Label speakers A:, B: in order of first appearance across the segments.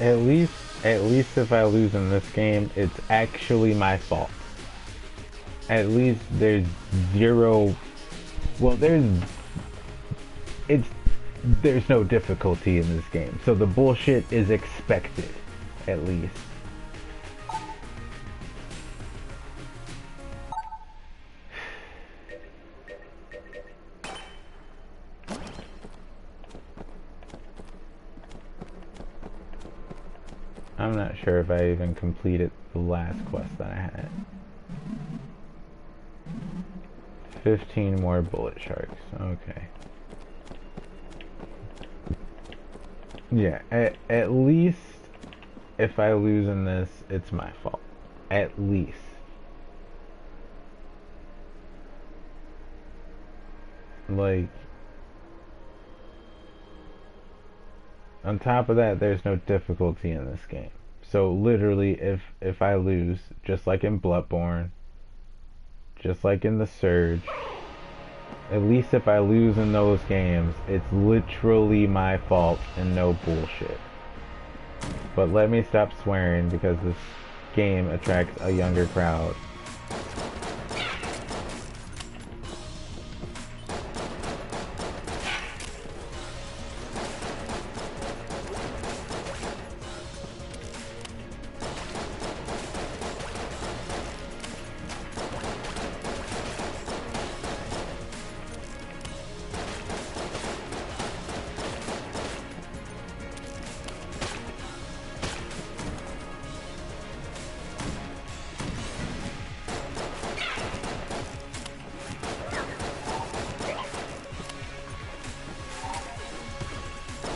A: At least, at least if I lose in this game, it's actually my fault. At least there's zero. Well, it's there's no difficulty in this game, so the bullshit is expected, at least. I'm not sure if I even completed the last quest that I had. 15 more bullet sharks. Okay. Yeah, at least if I lose in this, it's my fault. At least. Like, on top of that, there's no difficulty in this game. So literally, if I lose, just like in Bloodborne, just like in the Surge, at least if I lose in those games, it's literally my fault and no bullshit. But let me stop swearing because this game attracts a younger crowd.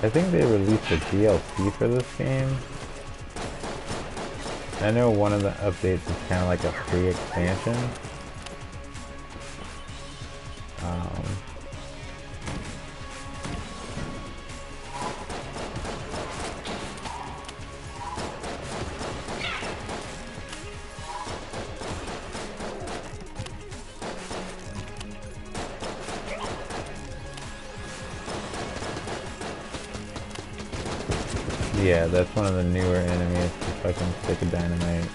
A: I think they released a DLC for this game. I know one of the updates is kind of like a free expansion. Yeah, that's one of the newer enemies, the fucking stick of dynamite.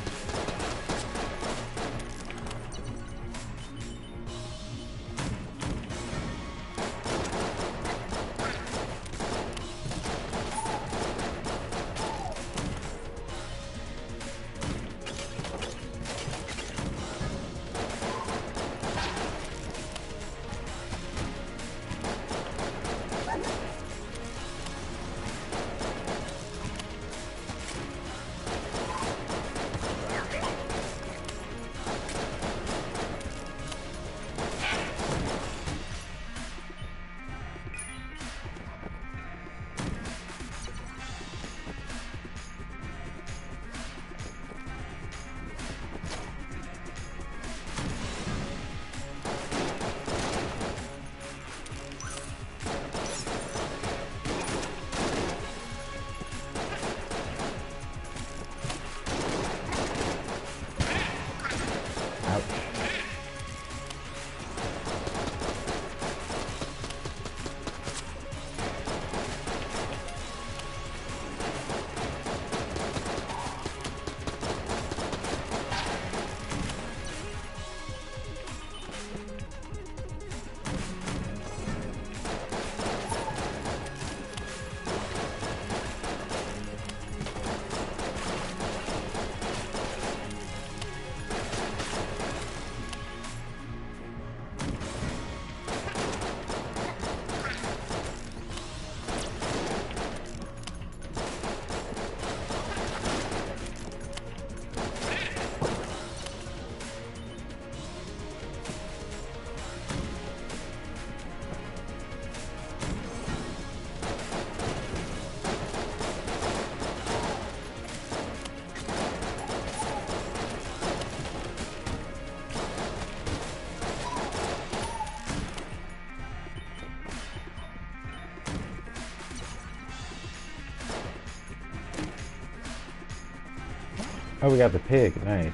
A: Oh, we got the pig. Nice.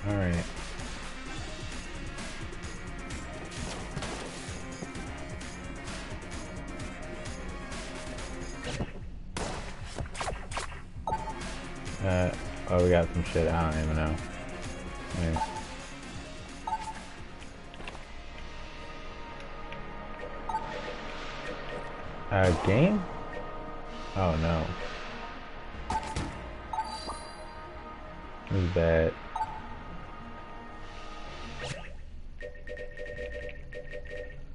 A: Alright. Oh, we got some shit. I don't even know. Here. Game? Oh no. This is bad.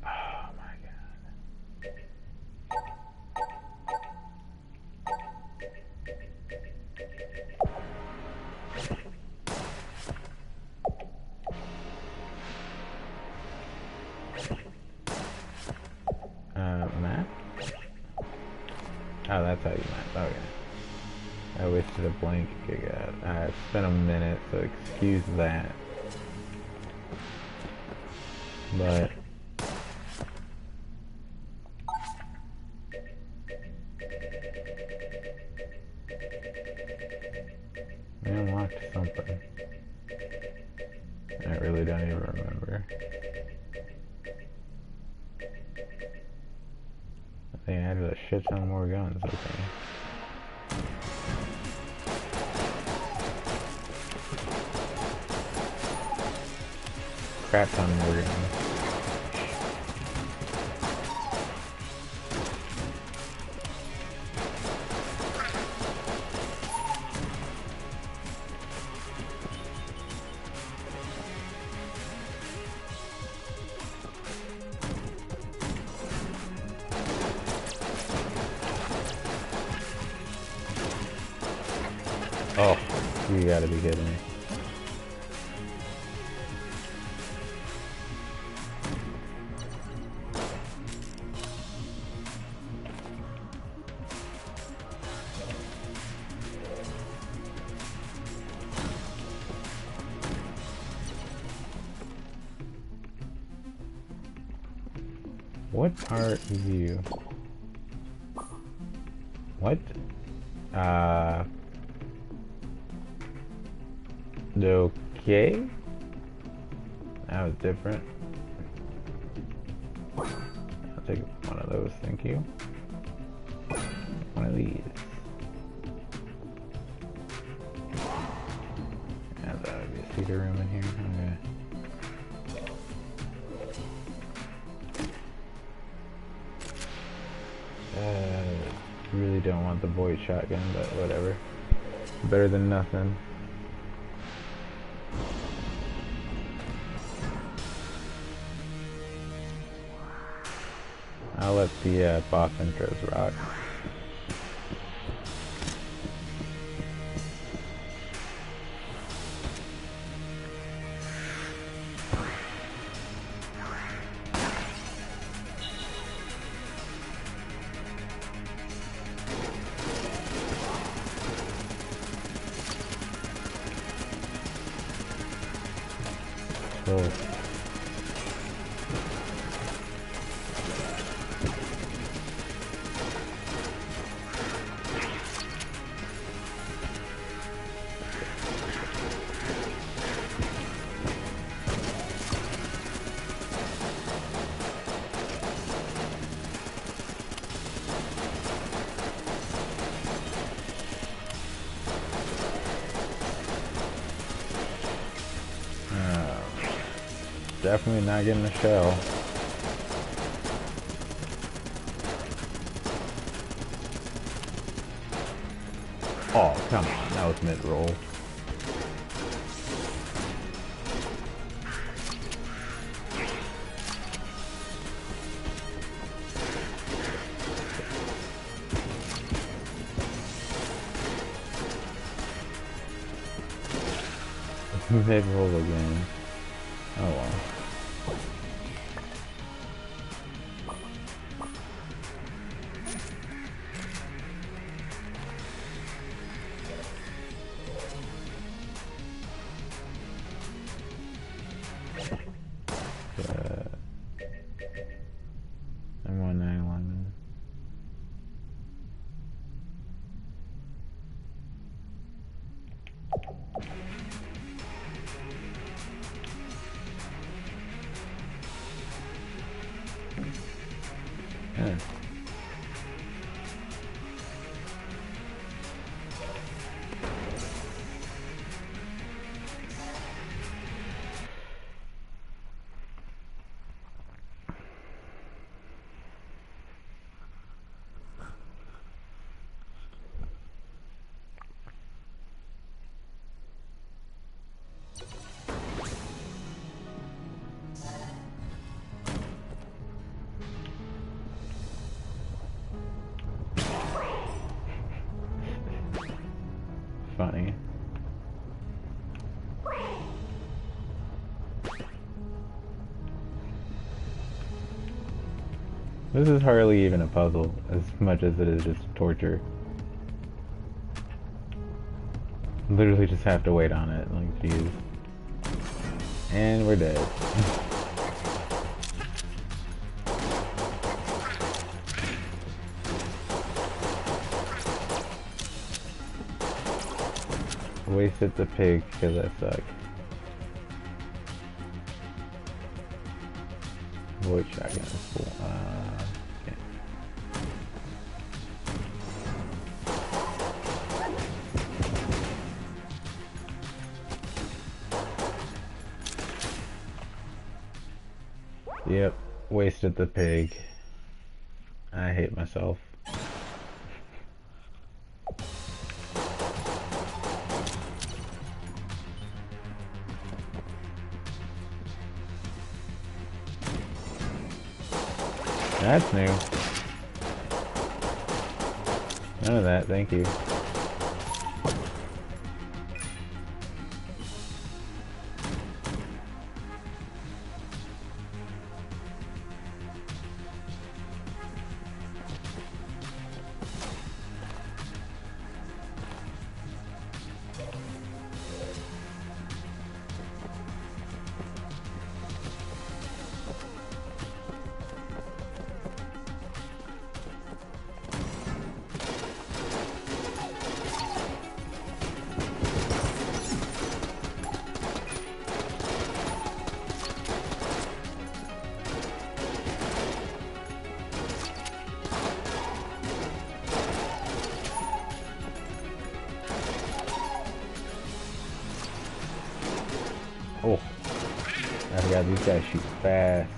A: Oh my god. Map? Oh, that's how you map. Okay. I wasted a blank giga. It's been a minute, so excuse that. But I unlocked something. I really don't even remember. They added a shit ton more guns, okay. Crap ton more guns. Oh, you gotta be kidding me. What are you? What? Okay. That was different. I'll take one of those, thank you. One of these. Yeah, that would be a theater room in here. Okay. Really don't want the void shotgun, but whatever. Better than nothing. I'll let the boss intros rock. Cool. Definitely not getting a shell. Oh, come on. That was mid-roll. Mid-roll again. Oh well. M19 lineman. Yeah. This is hardly even a puzzle, as much as it is just torture. Literally just have to wait on it, like, jeez. And we're dead. Wasted the pig because I suck. Void shotgun is cool. Okay. Yep, wasted the pig. I hate myself. That's new. None of that, thank you. Oh, I forgot these guys shoot fast.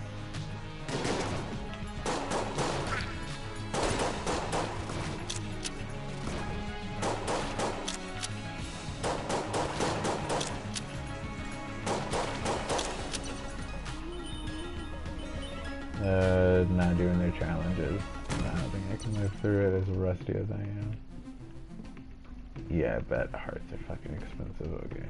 A: Not doing their challenges. I don't think I can live through it as rusty as I am. Yeah, I bet hearts are fucking expensive. Okay.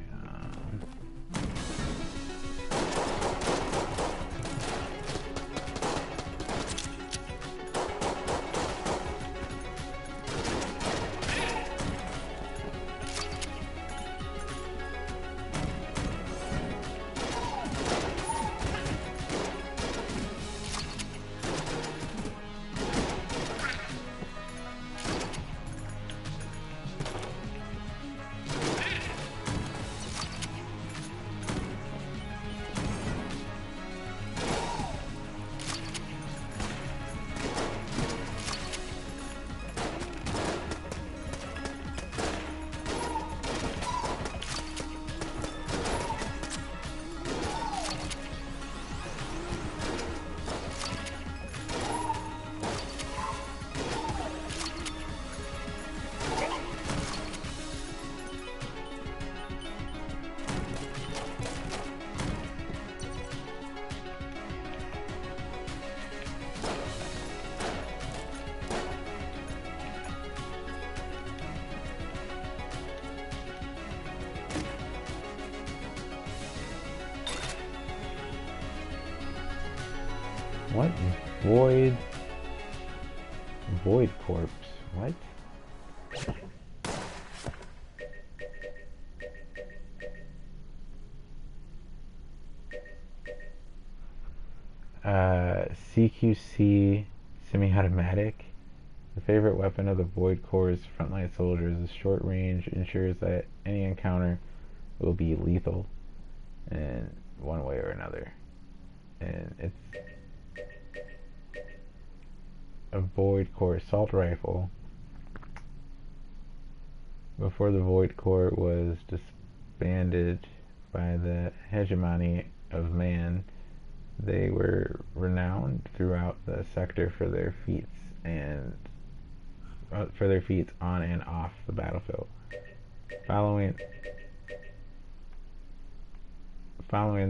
A: What? Void corpse. What? CQC semi-automatic. The favorite weapon of the Void Corps' frontline soldiers is short range, ensures that any encounter will be lethal in one way or another. And it's a Void Corps assault rifle. Before the Void Corps was disbanded by the hegemony of man, they were renowned throughout the sector for their feats on and off the battlefield. Following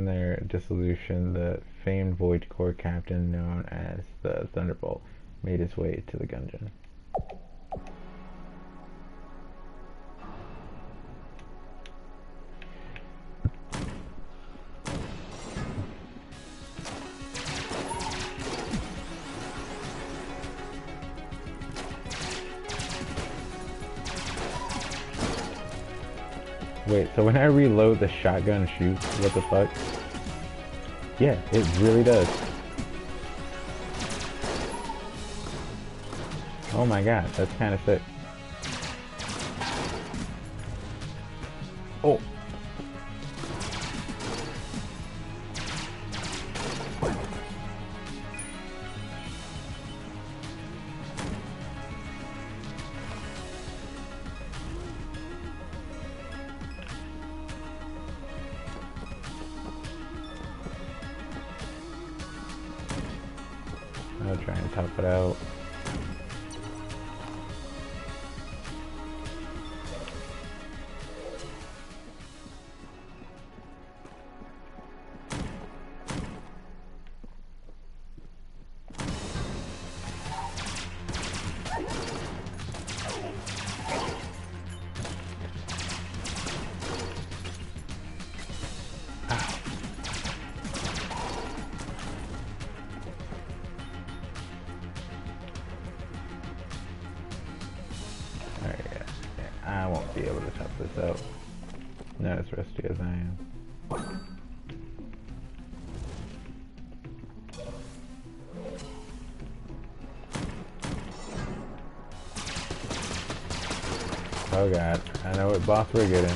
A: their dissolution, the famed Void Corps captain known as the Thunderbolt made his way to the Gungeon. Wait, so when I reload, the shotgun shoots? What the fuck? Yeah, it really does. Oh my god, that's kind of sick. Oh! I'll try and top it out. I won't be able to top this out. Not as rusty as I am. Oh god, I know what boss we're getting.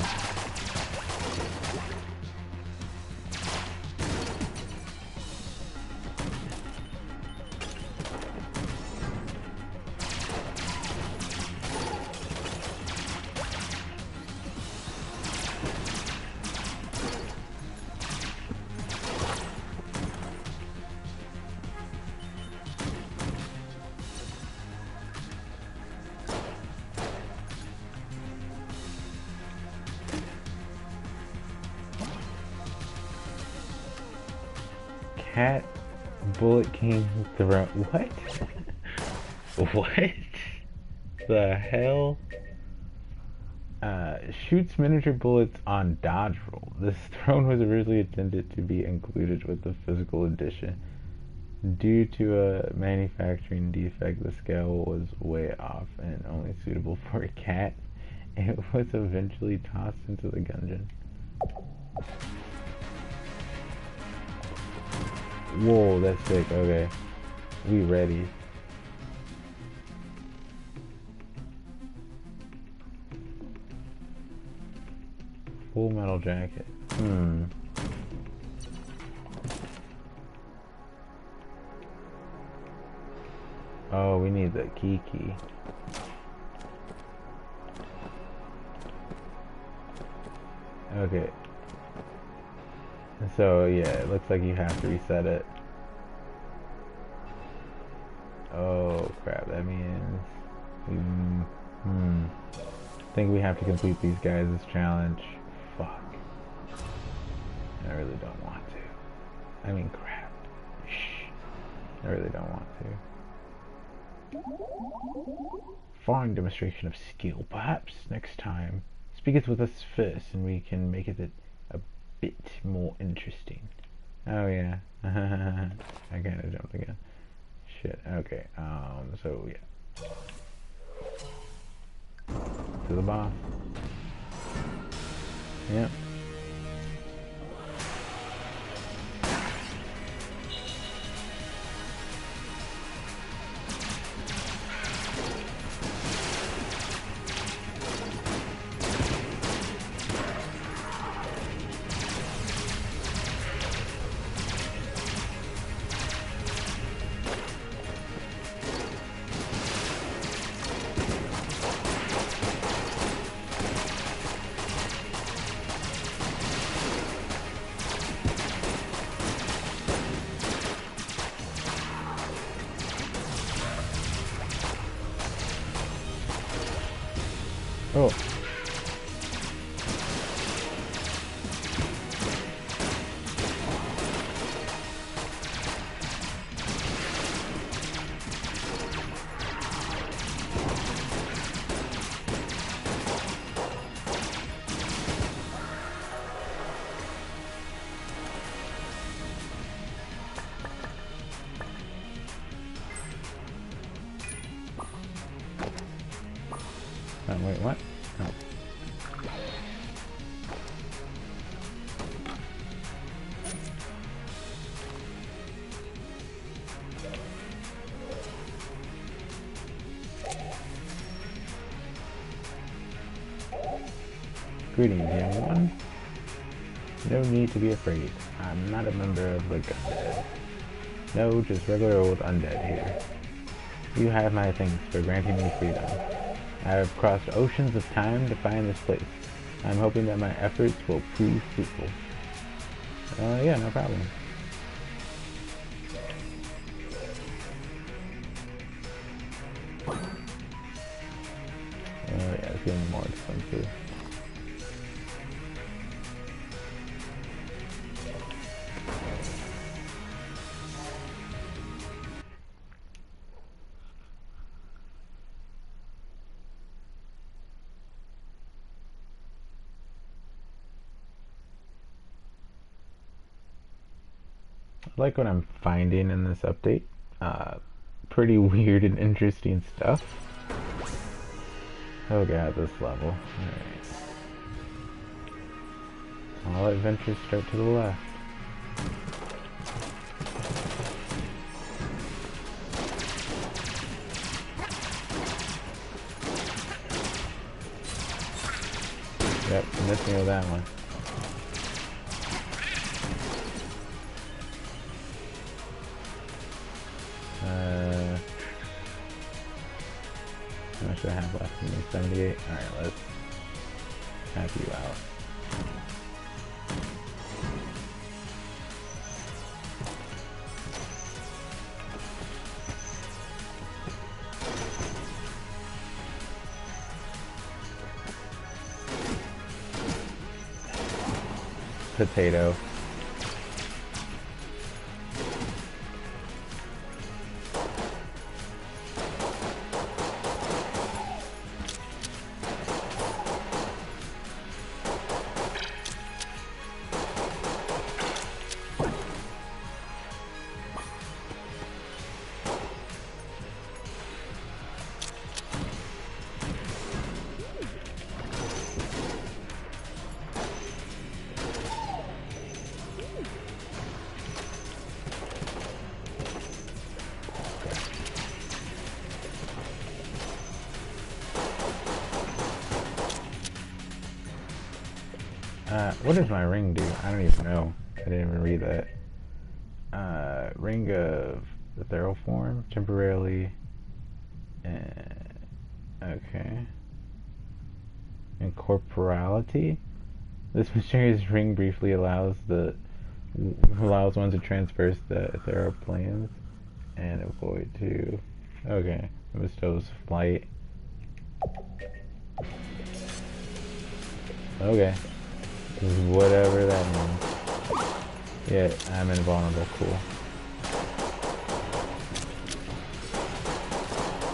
A: Cat Bullet King Throne. What? What the hell? Shoots miniature bullets on dodge roll. This throne was originally intended to be included with the physical edition. Due to a manufacturing defect, the scale was way off and only suitable for a cat. It was eventually tossed into the Gungeon. Whoa, that's sick. Okay. We ready. Full metal jacket. Oh, we need the key. Okay. So, yeah, it looks like you have to reset it. Oh, crap. That means... I think we have to complete these guys' challenge. Fuck. I really don't want to. I mean, crap. Shh. I really don't want to. Fine demonstration of skill. Perhaps next time. Speak it with us first, and we can make it a bit more interesting. Oh yeah. I kinda jumped again. Shit. Okay. So yeah. To the boss. Yep. Oh. Wait, what? Oh. Greetings, young one. No need to be afraid. I'm not a member of the Gungeon. No, just regular old undead here. You have my thanks for granting me freedom. I have crossed oceans of time to find this place. I'm hoping that my efforts will prove fruitful. Yeah, no problem. Yeah, it's getting more expensive. I like what I'm finding in this update. Pretty weird and interesting stuff. Oh god, this level. Alright. All adventures start to the left. Yep, missed me with that one. How much do I have left in me? 78? Alright, let's have you out. Potato. What does my ring do? I don't even know. I didn't even read that. Ring of the Therial form, temporarily. Okay. Incorporality. This mysterious ring briefly allows one to transverse the ethereal planes and avoid to. Okay. It bestows flight. Okay. Whatever that means. Yeah, I'm invulnerable. Cool.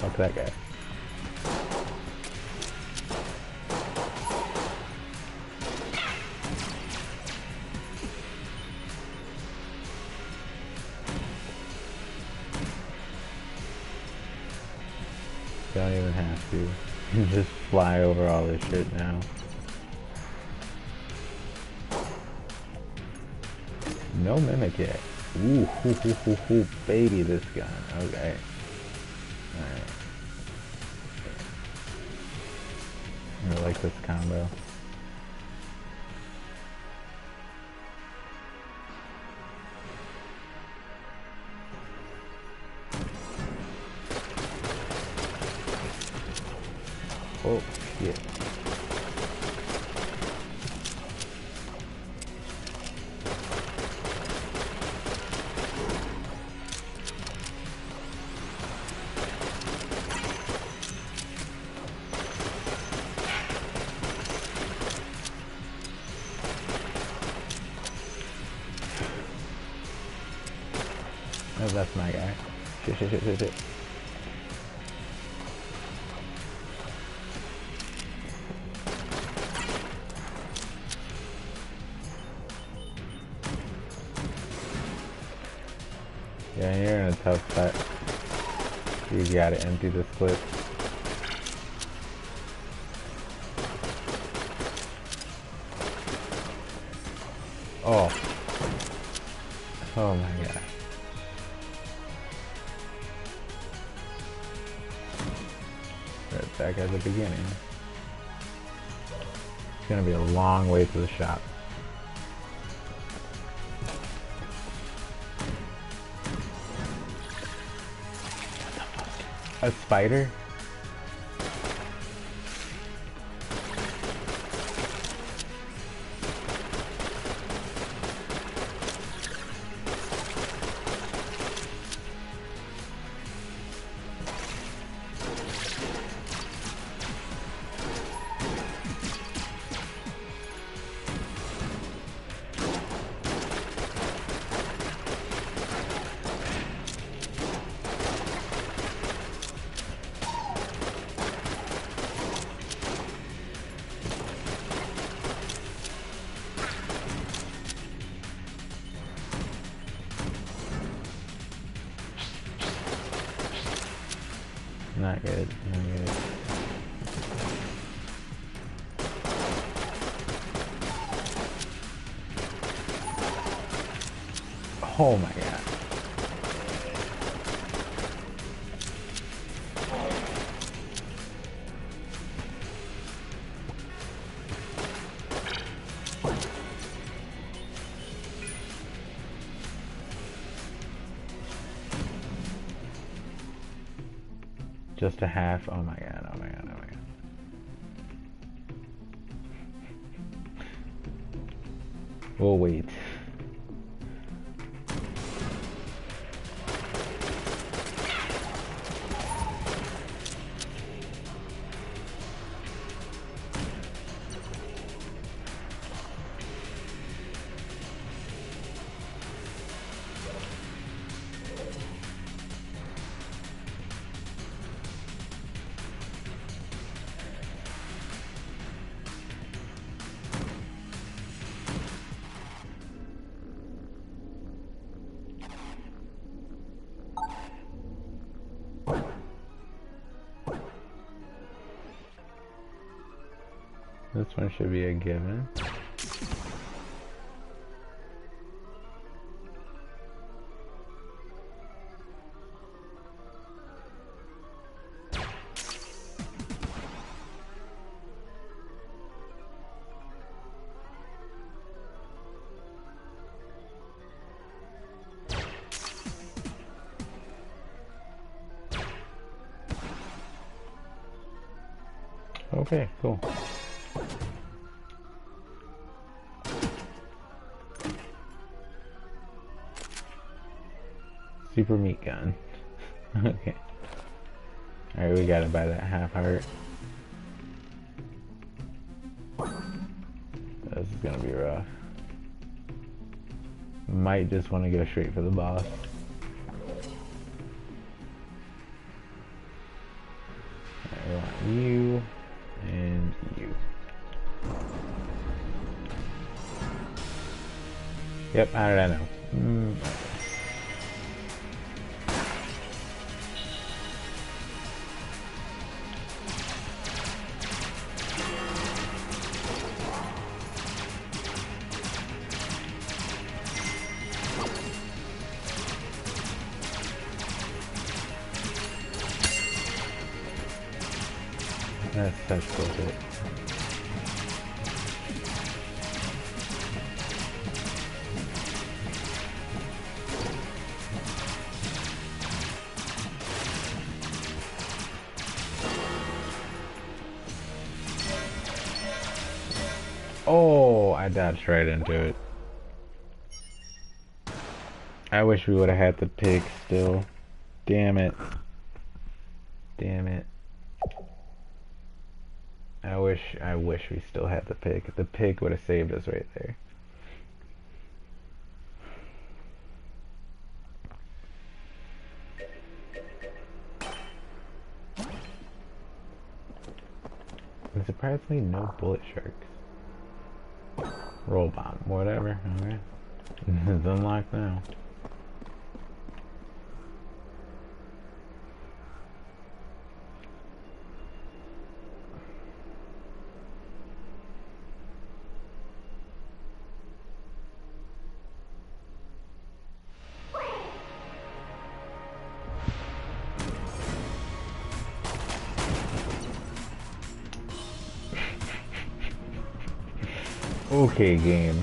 A: Fuck that guy. Don't even have to. Just fly over all this shit now. No mimic yet. Ooh, hoo, hoo, hoo, hoo, baby, this gun. Okay. Alright. I like this combo. Oh, shit. Oh, that's my guy. Shit, shit, shit, shit, shit. Yeah, you're in a tough spot. You gotta empty this clip. Oh. Oh my god. Right back at the beginning. It's gonna be a long way to the shop. A spider? Not good, not good. Oh my god. Just a half. Oh my god, oh my god, oh my god. We'll wait. This one should be a given. Okay, cool. Super meat gun. Okay. Alright, we gotta buy that half heart. This is gonna be rough. Might just want to go straight for the boss. I want you and you. Yep, how did I know? That's such bullshit. Oh, I dodged right into it. I wish we would have had the pig still. Damn it. Damn it. I wish we still had the pig. The pig would have saved us right there. And surprisingly, no bullet sharks. Roll bomb, whatever. Okay. It's unlocked now. Okay, game.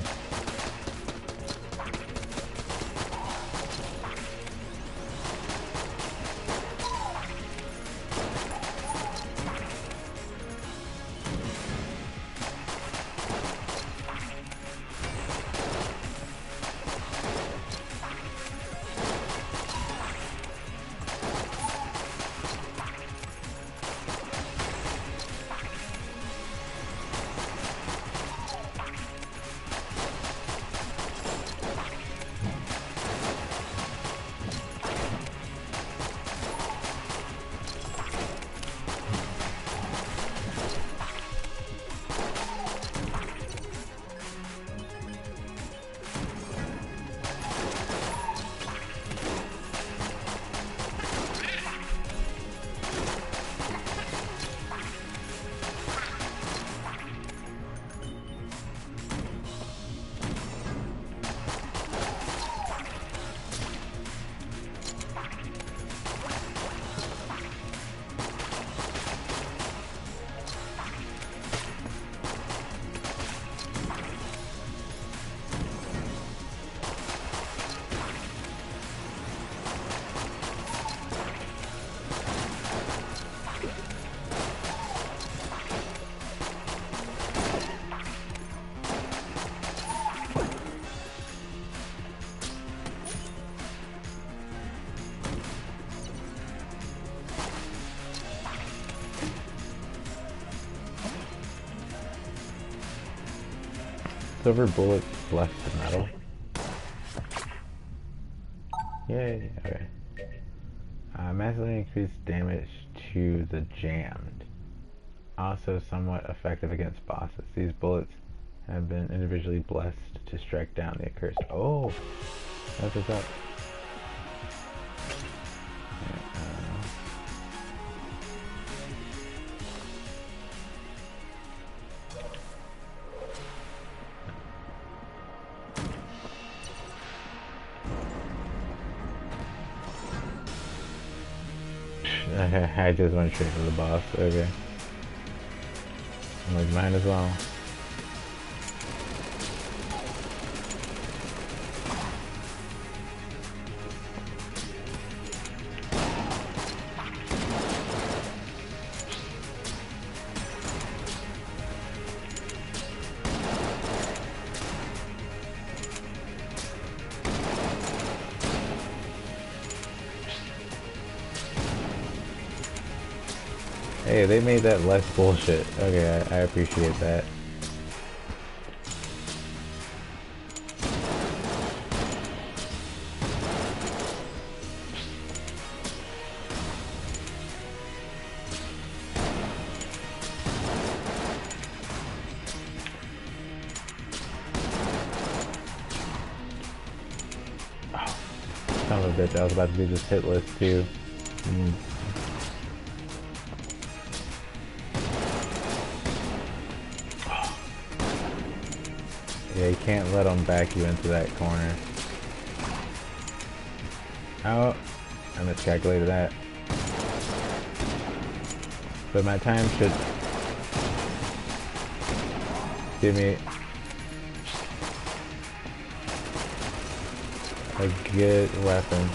A: Silver bullets less than metal. Yay, okay. Massively increased damage to the jammed. Also somewhat effective against bosses. These bullets have been individually blessed to strike down the accursed. Oh! That's what's up. I just went straight for the boss. Okay. I'm like, might as well. Hey, they made that less bullshit. Okay, I appreciate that. Oh, son of a bitch, I was about to do this hit list too. Yeah, you can't let them back you into that corner. Oh, I miscalculated that. But my time should give me a good weapon.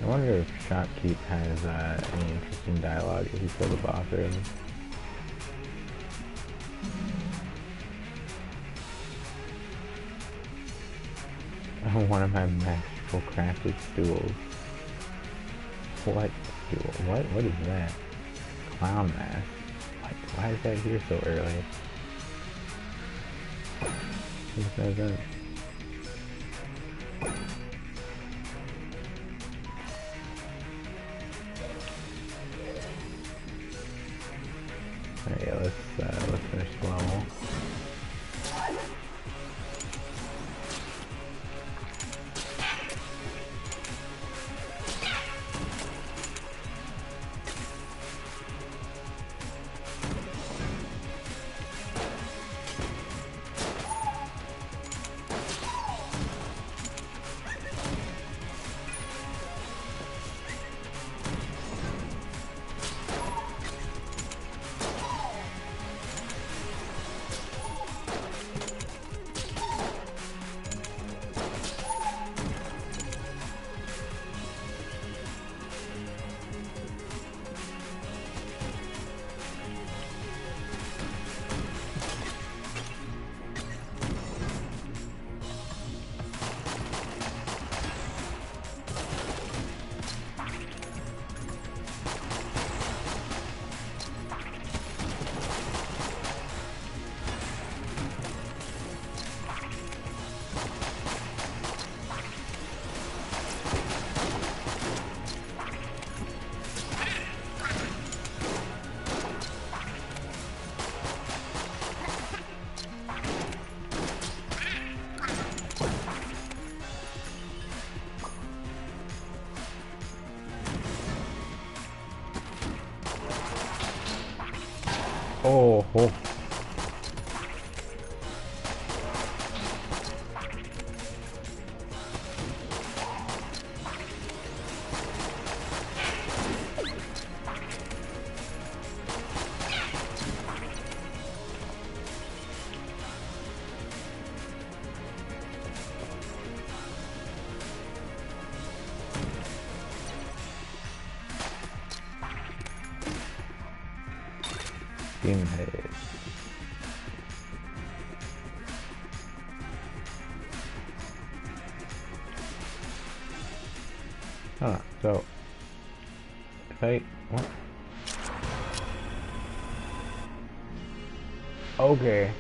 A: I wonder if Shopkeep has any interesting dialogue if you kill the boss early. One of my magical crafted stools. What stool? What is that? Clown mask. Like, why is that here so early? Makes no sense. Alright, yeah, let's finish the level. Oh, oh. Demon head. Huh, so if I what? Okay.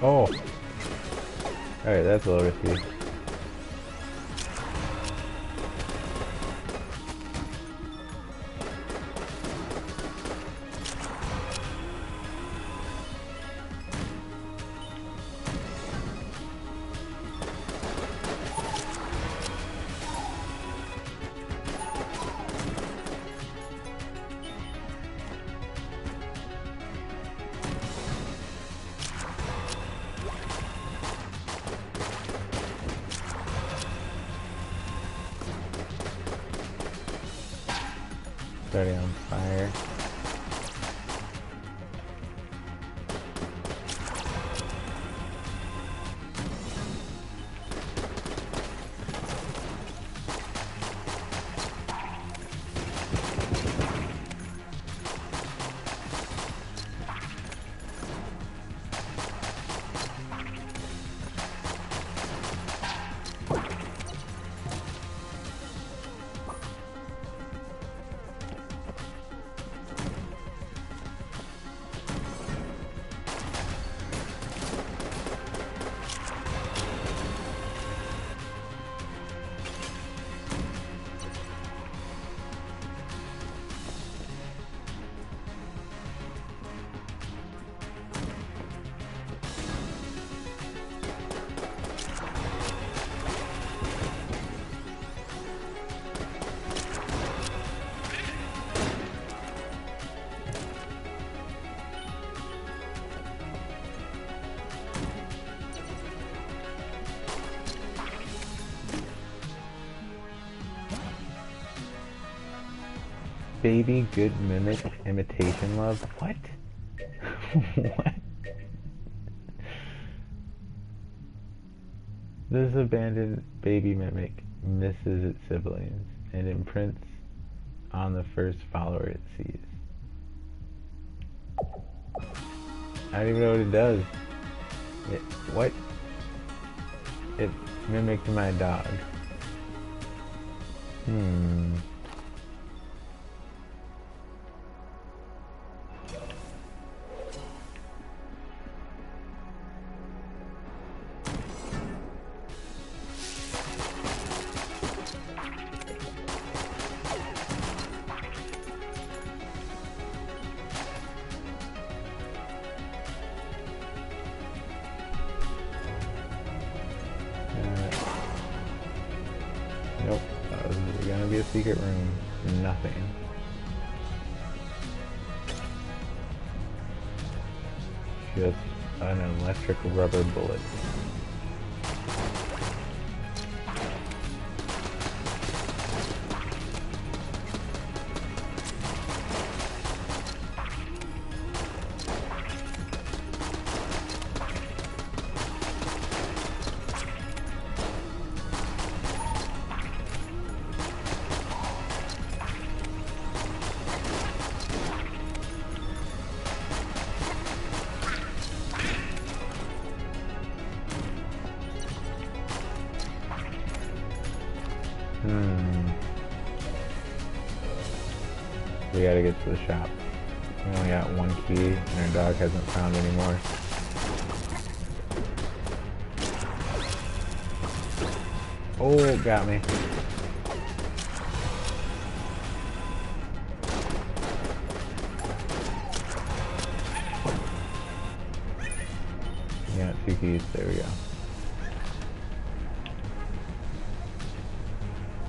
A: Oh. Alright, that's a little risky. Starting on fire. baby good mimic imitation love? What? What? This abandoned baby mimic misses its siblings and imprints on the first follower it sees. I don't even know what it does. What? It mimicked my dog. Nope, that was gonna be a secret room. Nothing. Just an electric rubber bullet. We gotta get to the shop. We only got one key, and our dog hasn't found any more. Oh, got me. Yeah, 2 keys. There we go.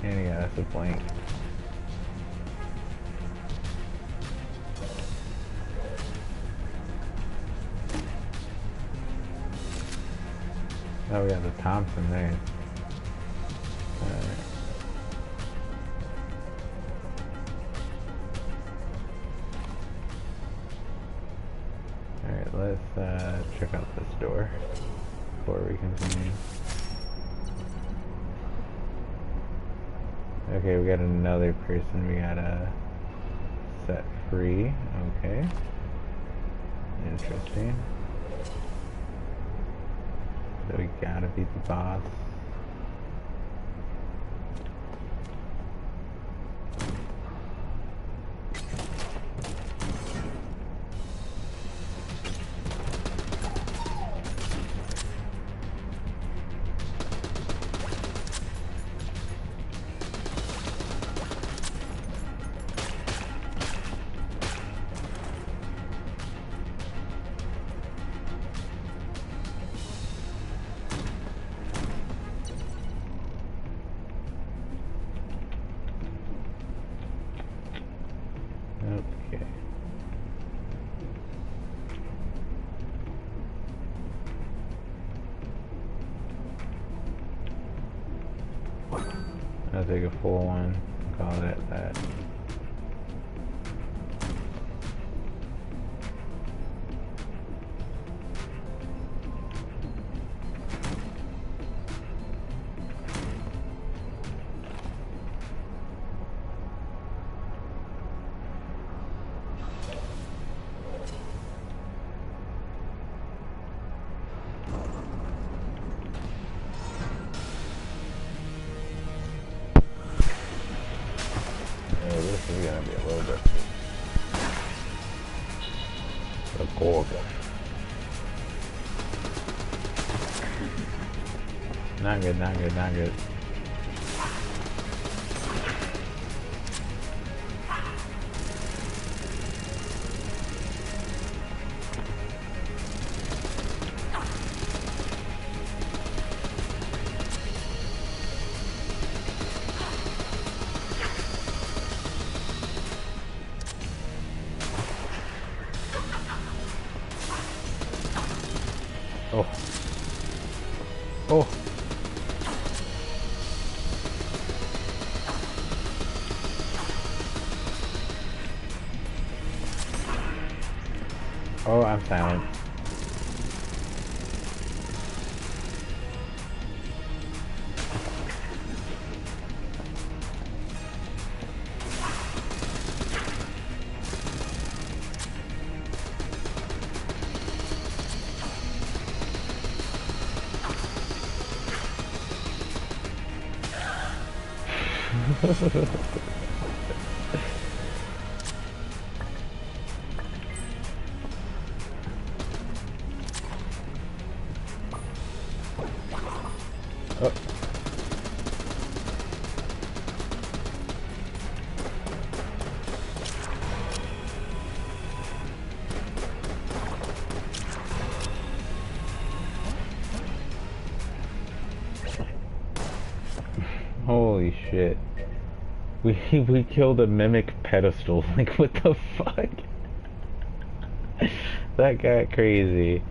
A: And he got us a blank. Oh, we got the Thompson there. Alright, let's check out this door before we continue. Okay, we got another person we gotta set free. Okay. Interesting. So we gotta beat the boss. Okay. I'll take a full one, call it that. This is gonna be a little bit gorgeous. Not good, not good, not good. Oh. Oh. Oh, I'm silent. Oh. Holy shit. We killed a mimic pedestal. Like, what the fuck? That got crazy.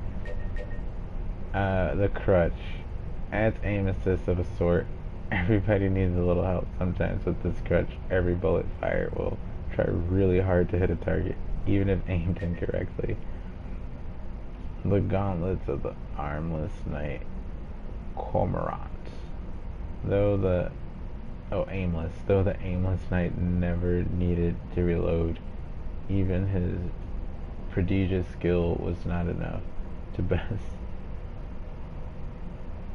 A: The crutch. Adds aim assist of a sort. Everybody needs a little help sometimes with this crutch. Every bullet fired will try really hard to hit a target, even if aimed incorrectly. The gauntlets of the armless knight cormorant. Aimless. Though the aimless knight never needed to reload, even his prodigious skill was not enough to best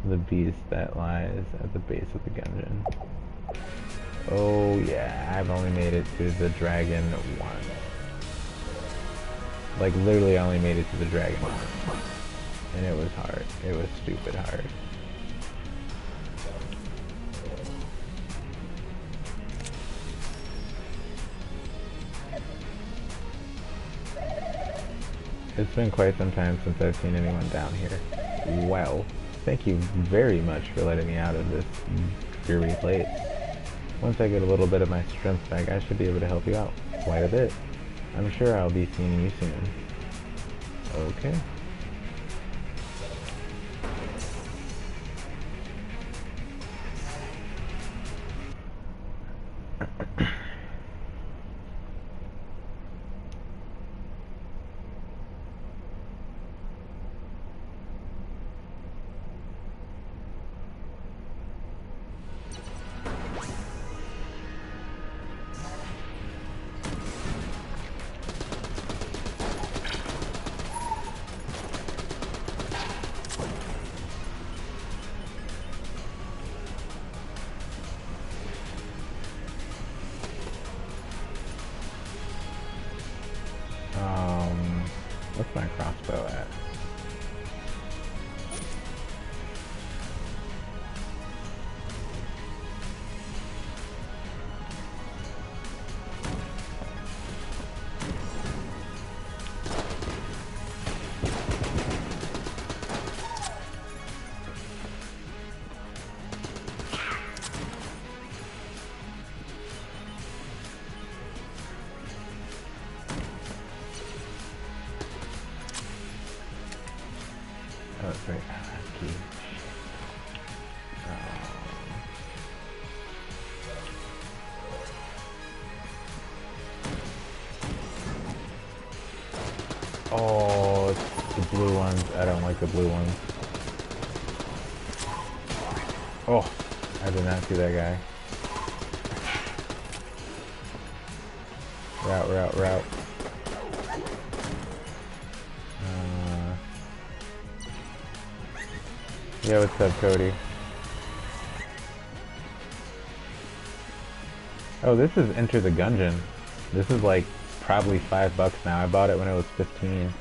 A: the beast that lies at the base of the Gungeon. Oh yeah, I've only made it to the dragon once. Like, literally I only made it to the dragon once. And it was hard. It was stupid hard. It's been quite some time since I've seen anyone down here. Well, thank you very much for letting me out of this dreary place. Once I get a little bit of my strength back, I should be able to help you out quite a bit. I'm sure I'll be seeing you soon. Okay. What's my crossbow at? Oh, that's right. Key. Oh, it's the blue ones. I don't like the blue ones. Oh, I did not see that guy. Route. Yeah, what's up, Cody? Oh, this is Enter the Gungeon. This is like probably $5 now. I bought it when it was 15.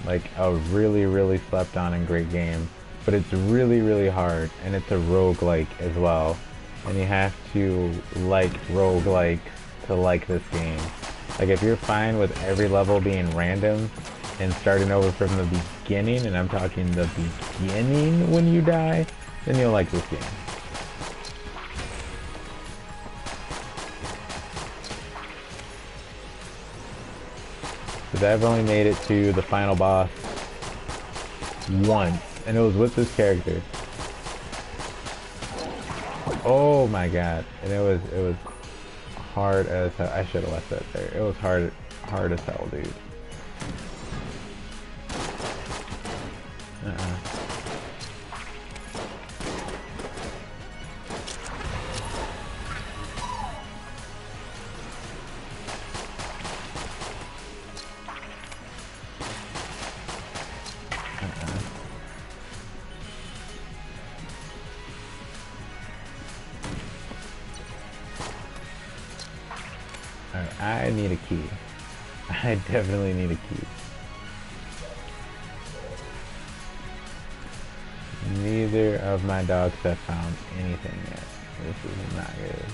A: Like a really slept on and great game. But it's really hard, and it's a roguelike as well. And you have to like roguelikes to like this game. Like, if you're fine with every level being random and starting over from the beginning, and I'm talking the beginning when you die, then you'll like this game. Because I've only made it to the final boss once, and it was with this character. Oh my god. And it was hard as hell. I should have left that there. It was hard as hell, dude. Alright, I need a key. I definitely need a key. Neither of my dogs have found anything yet. This is not good.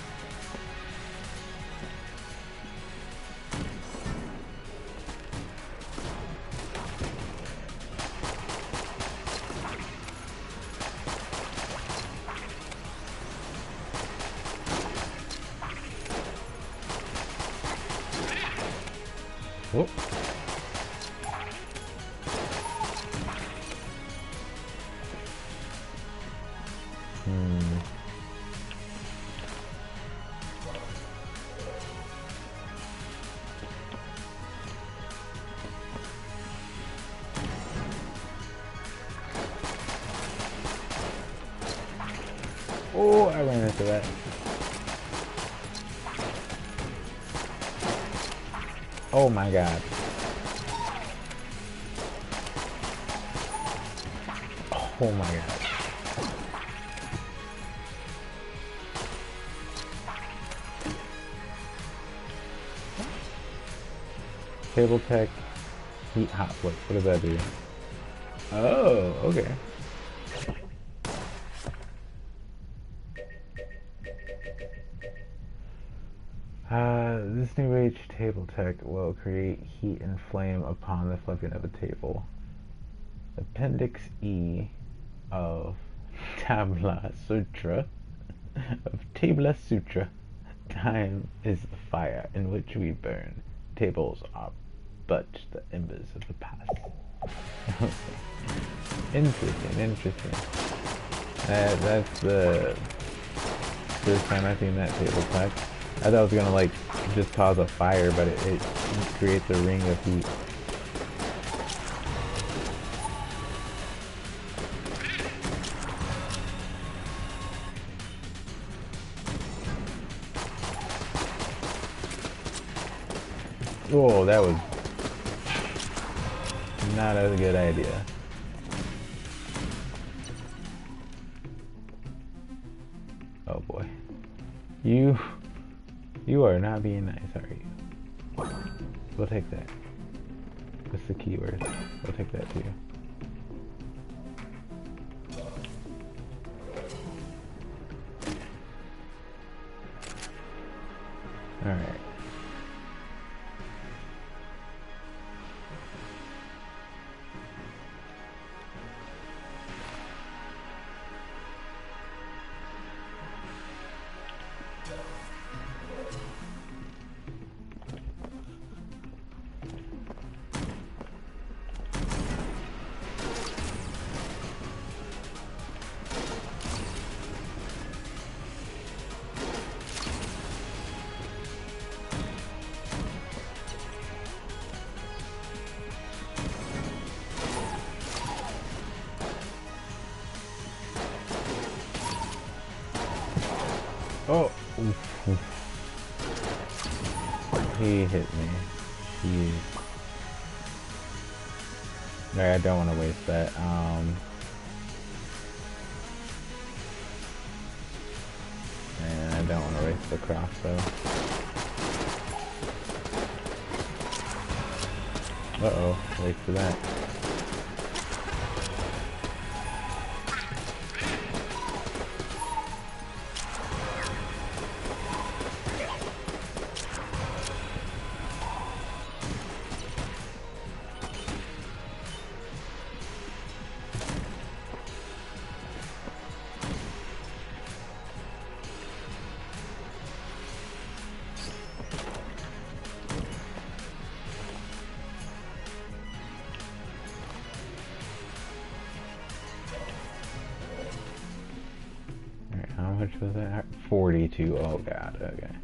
A: Oh. Oh, I ran into that. Oh my god. Oh my god. Table tech, heat hot flip. What does that do? Oh, okay. This new age table tech will create heat and flame upon the flipping of a table. Appendix E of Tabla Sutra. Of Tabla Sutra. Time is the fire in which we burn. Tables are but the embers of the past. Interesting. That's the first time I've seen that table tech. I thought it was gonna like just cause a fire, but it creates a ring of heat. Oh, that was not a good idea. Oh boy. You are not being nice, are you? We'll take that. What's the keyword? We'll take that too. Alright. Oh! Oof, oof. He hit me. Jeez. Alright, I don't want to waste that. And I don't want to waste the crossbow. Uh-oh, wasted that. How much was that? 42. Oh god, okay.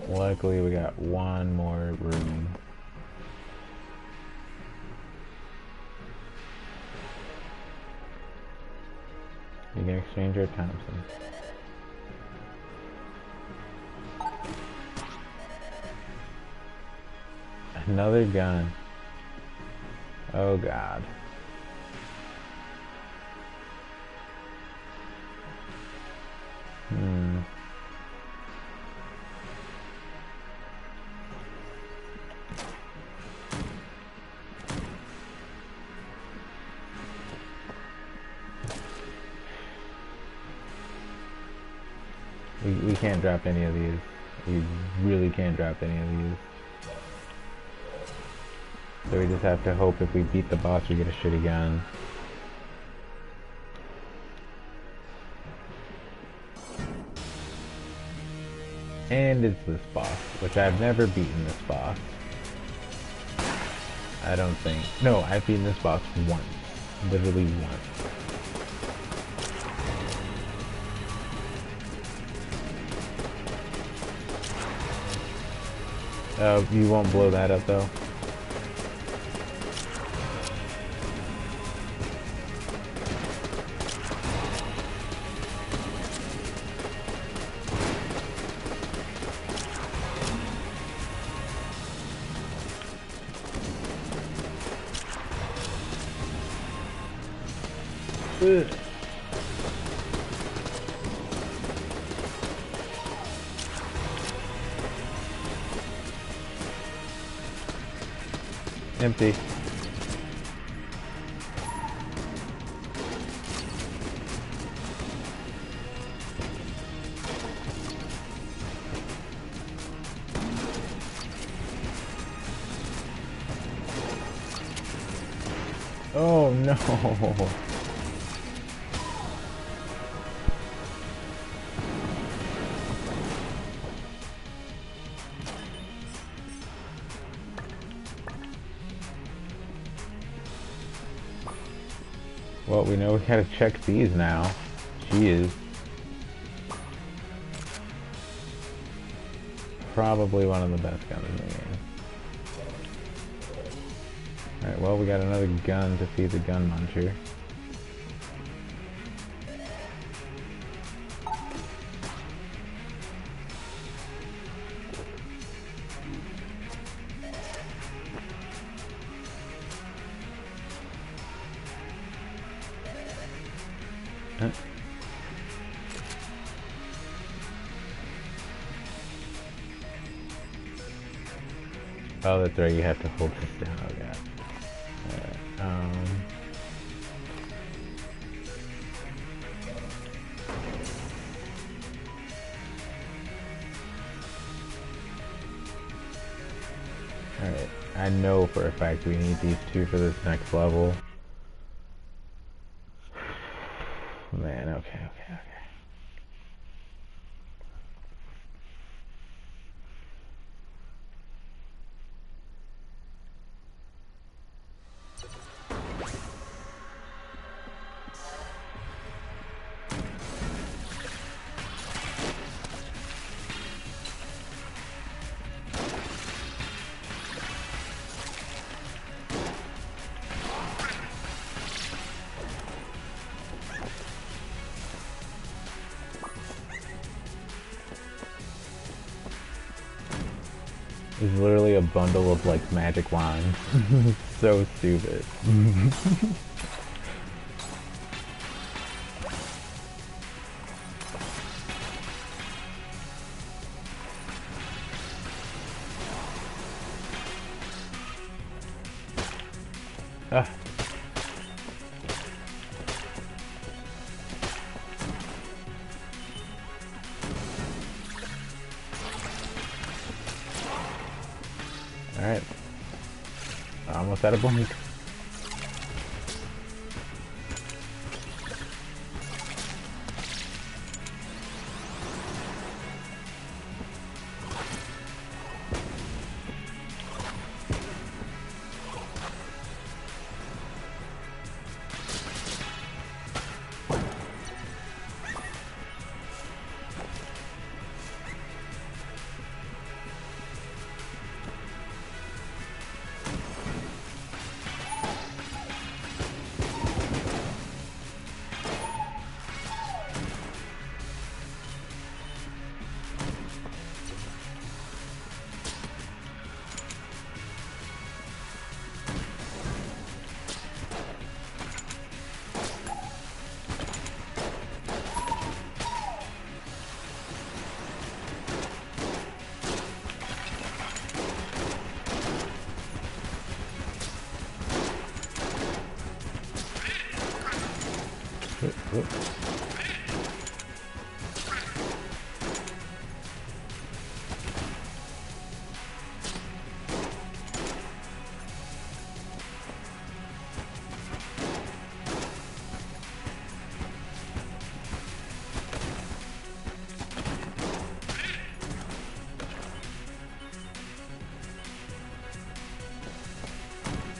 A: Luckily we got one more room. You can exchange your Thompson. Another gun. Oh god. We can't drop any of these. We really can't drop any of these. So we just have to hope if we beat the boss we get a shitty gun. And it's this boss, which I've never beaten this boss. I don't think. No, I've beaten this boss once. Literally once. You won't blow that up though. Ugh. Empty. Oh no. Well, we know we gotta check these now. She is probably one of the best guns in the game. Alright, well, we got another gun to feed the gun muncher. Huh? Oh, that's right, you have to hold this down. Oh, God. Alright, I know for a fact we need these two for this next level. Man, okay. It's literally a bundle of like magic wands. So stupid. Ah. Alright. Almost out of blink.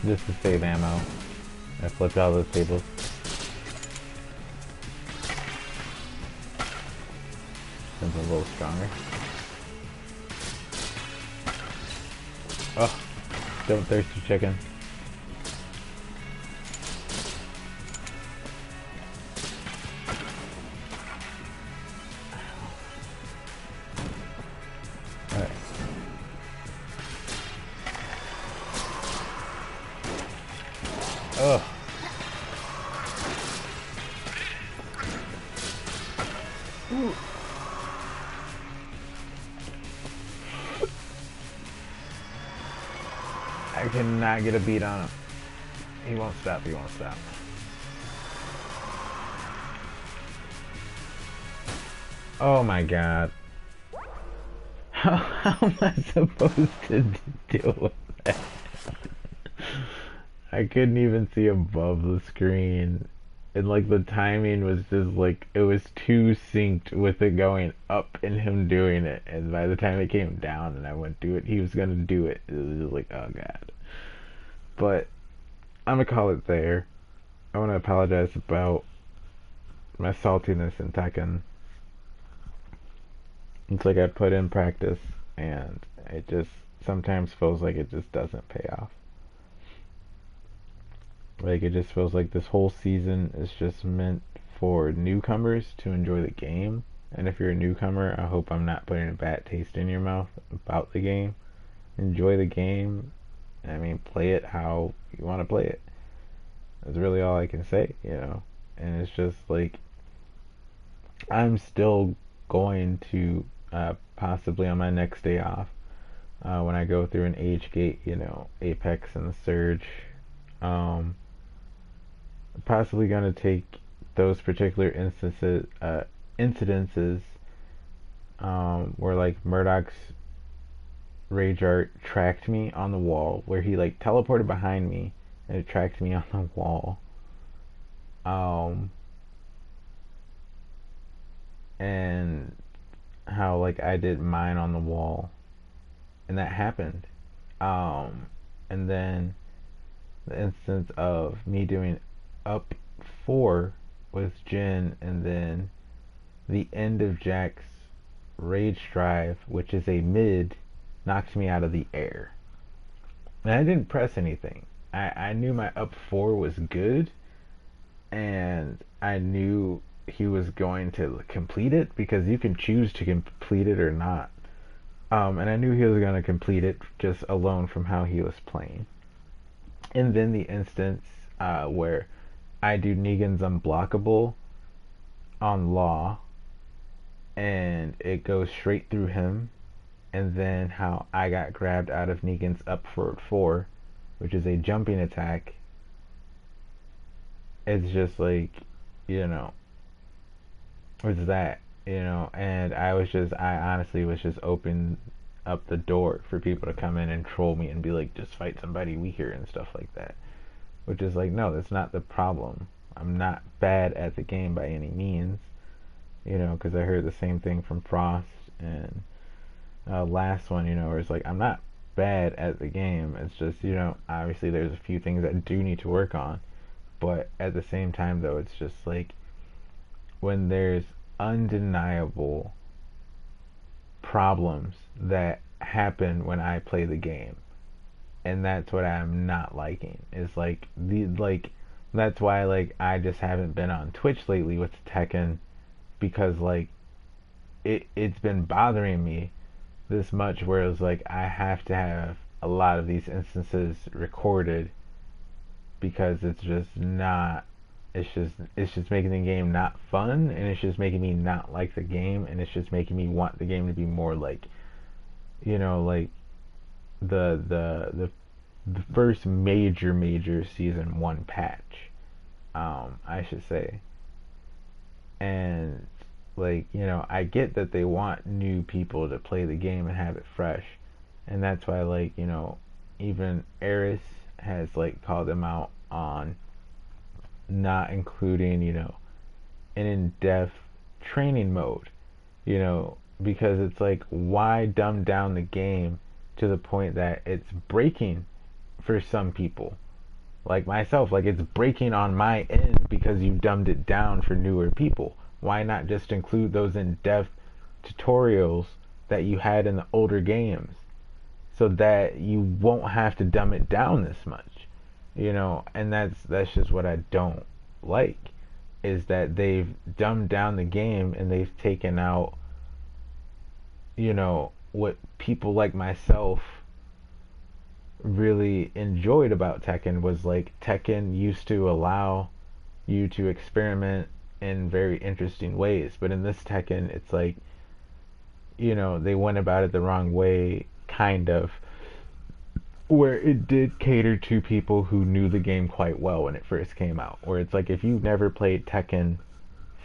A: Just to save ammo. I flipped all those tables. Since I'm a little stronger. Oh, don't thirsty chicken. Alright. Ugh. Ooh. I cannot get a beat on him. He won't stop, he won't stop. Oh my god. How am I supposed to deal with that? I couldn't even see above the screen. And like the timing was just like, it was too synced with it going up and him doing it. And by the time it came down and I went to it, he was gonna do it. It was just like, oh god. But I'm gonna call it there. I wanna apologize about my saltiness in Tekken. It's like I put in practice and it just sometimes feels like it just doesn't pay off. Like it just feels like this whole season is just meant for newcomers to enjoy the game. And if you're a newcomer, I hope I'm not putting a bad taste in your mouth about the game. Enjoy the game. I mean, play it how you want to play it. That's really all I can say, you know. And it's just like I'm still going to possibly on my next day off when I go through an age gate, you know, Apex and the Surge. Possibly going to take those particular incidences where like Murdoch's rage art tracked me on the wall, where he like teleported behind me and it tracked me on the wall. And how like I did mine on the wall, and that happened. And then the instance of me doing up 4 with Jin, and then the end of Jack's rage drive, which is a mid, knocked me out of the air. And I didn't press anything. I knew my up 4 was good, and I knew he was going to complete it because you can choose to complete it or not. And I knew he was going to complete it just alone from how he was playing. And then the instance where I do Negan's unblockable on Law, and it goes straight through him, and then how I got grabbed out of Negan's up forward 4, which is a jumping attack. It's just like, you know, what's that? You know, and I honestly was just opening up the door for people to come in and troll me and be like, just fight somebody weaker and stuff like that. Which is like, no, that's not the problem. I'm not bad at the game by any means. You know, because I heard the same thing from Frost and last one, you know, where it's like, I'm not bad at the game. It's just, you know, obviously there's a few things I do need to work on. But at the same time, though, it's just like when there's undeniable problems that happen when I play the game, and that's what I'm not liking. Is like that's why like I just haven't been on Twitch lately with Tekken, because like it's been bothering me this much, where it's like I have to have a lot of these instances recorded because it's just not, it's just making the game not fun, and it's just making me not like the game, and it's just making me want the game to be more like, you know, like the first major season 1 patch, I should say. And like, you know, I get that they want new people to play the game and have it fresh, and that's why, like, you know, even Eris has like called them out on not including, you know, an in-depth training mode, you know, because it's like, why dumb down the game to the point that it's breaking for some people? like myself, like it's breaking on my end because you've dumbed it down for newer people. Why not just include those in-depth tutorials that you had in the older games so that you won't have to dumb it down this much, and that's just what I don't like, is that they've dumbed down the game and they've taken out, what people like myself really enjoyed about Tekken. Was like Tekken used to allow you to experiment in very interesting ways, but in this Tekken it's like, they went about it the wrong way, kind of, where it did cater to people who knew the game quite well when it first came out. Where it's like, if you've never played Tekken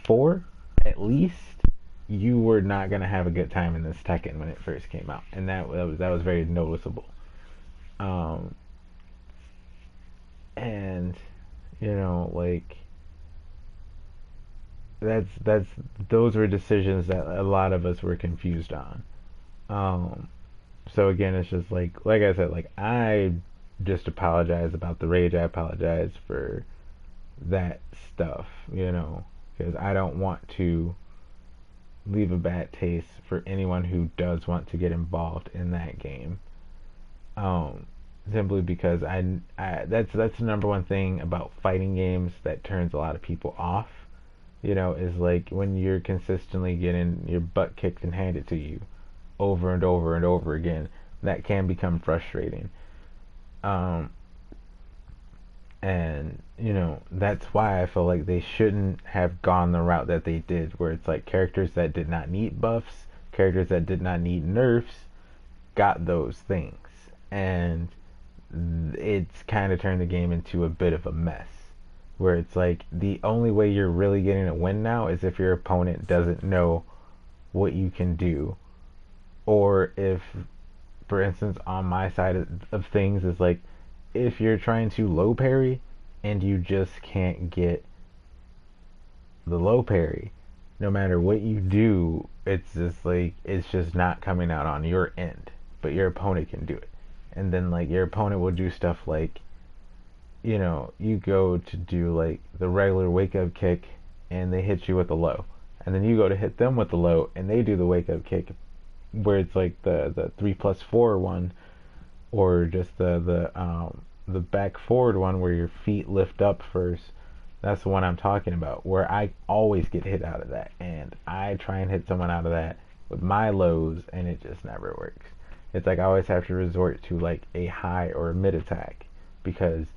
A: 4, at least, you were not gonna have a good time in this Tekken when it first came out, and that was very noticeable. Um, and like, that's those were decisions that a lot of us were confused on. Um, so again, it's just like I said, like I just apologize about the rage. I apologize for that stuff, because I don't want to leave a bad taste for anyone who does want to get involved in that game. Um, Simply because that's the number one thing about fighting games that turns a lot of people off. Is like when you're consistently getting your butt kicked and handed to you over and over and over again. That can become frustrating. Um, and that's why I feel like they shouldn't have gone the route that they did, where it's like characters that did not need buffs, characters that did not need nerfs, got those things, and it's kind of turned the game into a bit of a mess, where it's like the only way you're really getting a win now is if your opponent doesn't know what you can do, or if, for instance, on my side of things, is like, if you're trying to low parry and you just can't get the low parry, no matter what you do, it's just like, it's just not coming out on your end, but your opponent can do it. And then like your opponent will do stuff like, you go to do like the regular wake up kick and they hit you with the low, and then you go to hit them with the low and they do the wake up kick, where it's like the 3+4 one, or just the back forward one where your feet lift up first. That's the one I'm talking about, where I always get hit out of that, and I try and hit someone out of that with my lows, and it just never works. It's like I always have to resort to like a high or a mid attack, because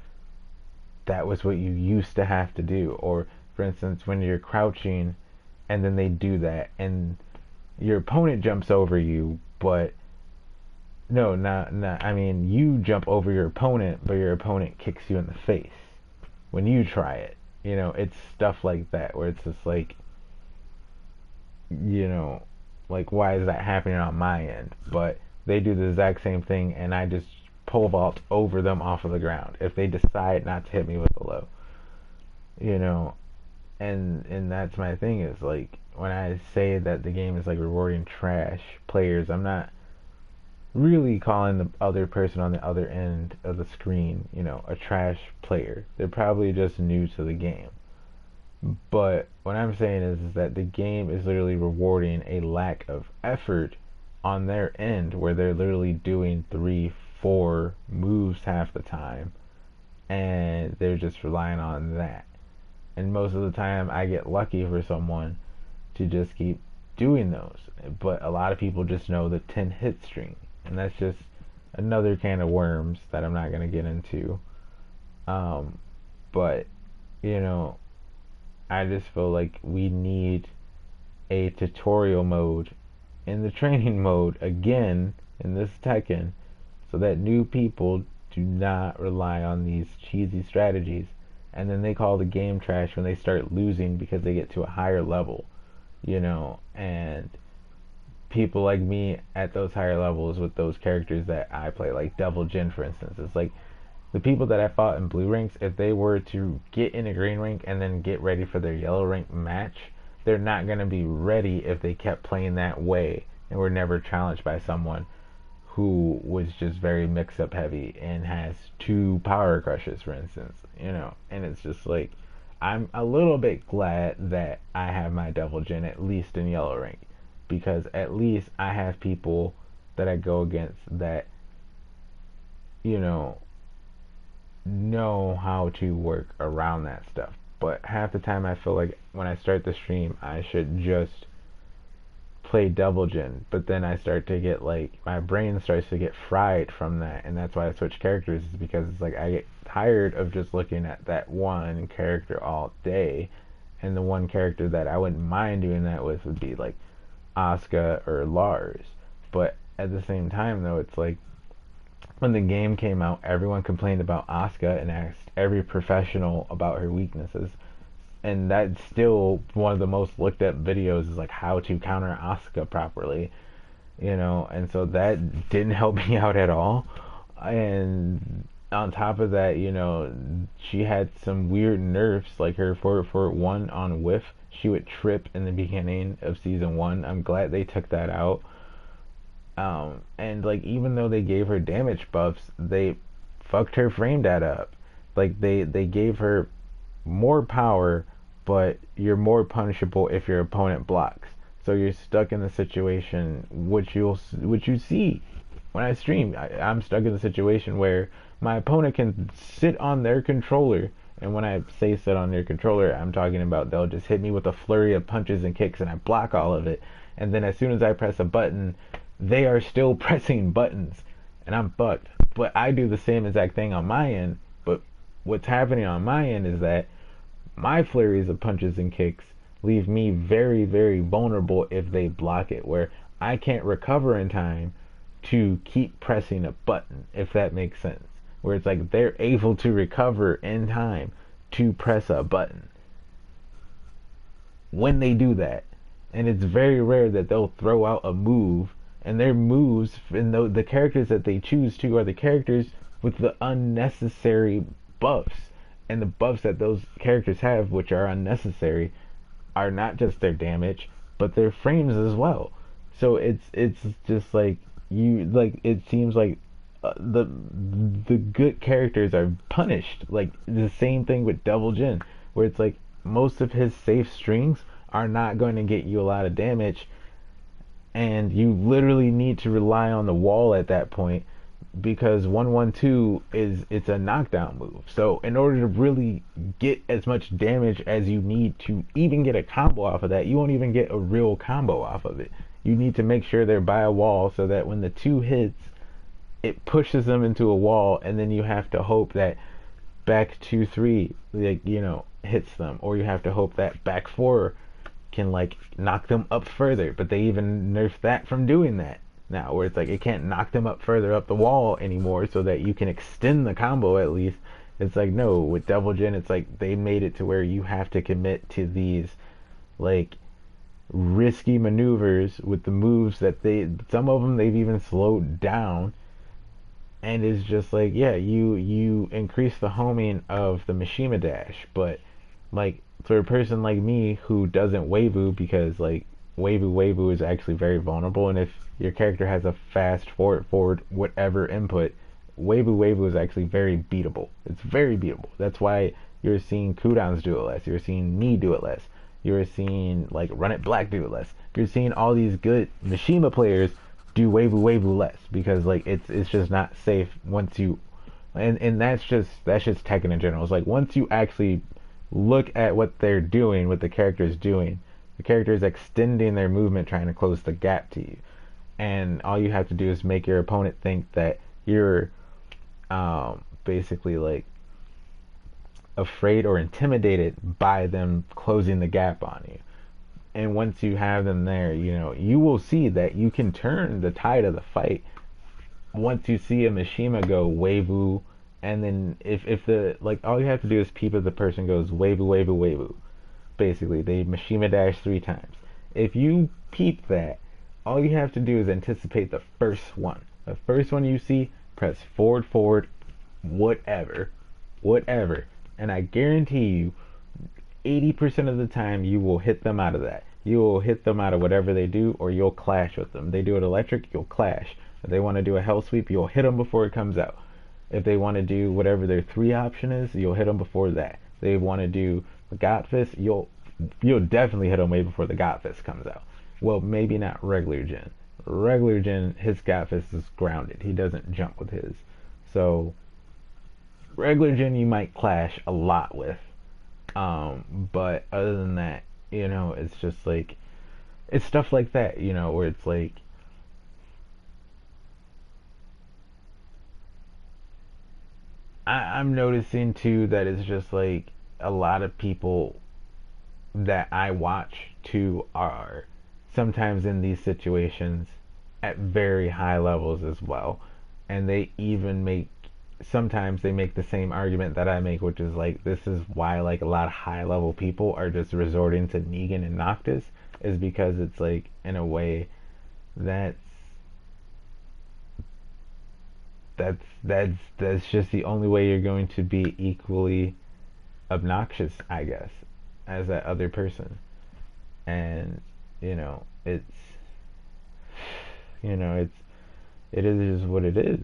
A: that was what you used to have to do. Or for instance, when you're crouching and then they do that and your opponent jumps over you, but no, not I mean, you jump over your opponent, but your opponent kicks you in the face when you try it. It's stuff like that where it's just like, like, why is that happening on my end? But they do the exact same thing, and I just pole vault over them off of the ground if they decide not to hit me with a low. And that's my thing, is like, when I say that the game is like rewarding trash players, I'm not really calling the other person on the other end of the screen, a trash player. They're probably just new to the game. But what I'm saying is that the game is literally rewarding a lack of effort on their end, where they're literally doing 3-4 moves half the time, and they're just relying on that. And most of the time I get lucky for someone to just keep doing those, but a lot of people just know the 10 hit string, and that's just another can of worms that I'm not going to get into. But I just feel like we need a tutorial mode in the training mode again in this Tekken, so that new people do not rely on these cheesy strategies, and then they call the game trash when they start losing because they get to a higher level, and people like me at those higher levels with those characters that I play, like Devil Jin for instance, it's like the people that I fought in blue ranks, if they were to get in a green rank and then get ready for their yellow rank match, they're not going to be ready if they kept playing that way and were never challenged by someone who was just very mix up heavy and has two power crushes, for instance, and it's just like I'm a little bit glad that I have my Devil Jin at least in yellow rank, because at least I have people that I go against that you know how to work around that stuff. But half the time I feel like when I start the stream I should just play Double Jin, but then I start to get like my brain starts to get fried from that, and that's why I switch characters, is because it's like I get tired of just looking at that one character all day, and the one character that I wouldn't mind doing that with would be like Asuka or Lars. But at the same time though, it's like when the game came out, everyone complained about Asuka and asked every professional about her weaknesses, and that's still one of the most looked up videos, is like how to counter Asuka properly, and so that didn't help me out at all. And on top of that, she had some weird nerfs, like her forward 1 on whiff. She would trip in the beginning of season 1. I'm glad they took that out. And like even though they gave her damage buffs, they fucked her frame data up. Like they gave her more power, but you're more punishable if your opponent blocks. So you're stuck in the situation which you see when I stream. I'm stuck in the situation where my opponent can sit on their controller, and when I say sit on their controller, I'm talking about they'll just hit me with a flurry of punches and kicks, and I block all of it. And then as soon as I press a button, they are still pressing buttons, and I'm fucked. But I do the same exact thing on my end. But what's happening on my end is that my flurries of punches and kicks leave me very, very vulnerable if they block it, where I can't recover in time to keep pressing a button, if that makes sense. Where it's like they're able to recover in time to press a button when they do that. And it's very rare that they'll throw out a move, and their moves, and the characters that they choose to are the characters with the unnecessary buffs. And the buffs that those characters have, which are unnecessary, are not just their damage, but their frames as well. So it's just like it seems like the good characters are punished. Like the same thing with Double Jin, where it's like most of his safe strings are not going to get you a lot of damage, and you literally need to rely on the wall at that point, because 112 it's a knockdown move. So in order to really get as much damage as you need to even get a combo off of that, you won't even get a real combo off of it. You need to make sure they're by a wall, so that when the 2 hits, it pushes them into a wall, and then you have to hope that back 2-3 hits them, or you have to hope that back 4 can like knock them up further. But they even nerfed that from doing that now, where it's like it can't knock them up further up the wall anymore, so that you can extend the combo at least. It's like, no, with Devil Jin, it's like they made it to where you have to commit to these like risky maneuvers with the moves that some of them they've even slowed down. And it's just like, yeah, you increase the homing of the Mishima dash, but like for a person like me who doesn't Weibo, because like Weibo is actually very vulnerable, and if your character has a fast forward whatever input, Weibo is actually very beatable. It's very beatable. That's why you're seeing cooldowns do it less. You're seeing me do it less. You're seeing like Run It Black do it less. You're seeing all these good Mishima players do Weibo less, because like it's just not safe once you, and that's just Tekken in general. It's like once you actually look at what they're doing, what the character's doing, the character is extending their movement, trying to close the gap to you, and all you have to do is make your opponent think that you're basically like afraid or intimidated by them closing the gap on you. And once you have them there, you will see that you can turn the tide of the fight once you see a Mishima go Weibo. And then if the, like, all you have to do is peep if the person goes Weibo. Basically, they Mishima dash 3 times. If you peep that, all you have to do is anticipate the first one. The first one you see, press forward, whatever. And I guarantee you, 80% of the time you will hit them out of that. you'll hit them out of whatever they do, or you'll clash with them. They do it electric, you'll clash. If they want to do a hell sweep, you'll hit them before it comes out. If they want to do whatever their 3 option is, you'll hit them before that. If they want to do the got fist, you'll definitely hit them way before the got fist comes out. Well, maybe not regular Jin. Regular Jin, his got fist is grounded. He doesn't jump with his. So regular Jin you might clash a lot with. But other than that, it's just like, it's stuff like that, where it's like, I'm noticing too that it's just like a lot of people that I watch too are sometimes in these situations at very high levels as well. And they even make, sometimes they make the same argument that I make, which is like, this is why like a lot of high level people are just resorting to Negan and Noctis, is because it's like, in a way, that's that's just the only way you're going to be equally obnoxious, I guess, as that other person. And it's it's, it is just what it is.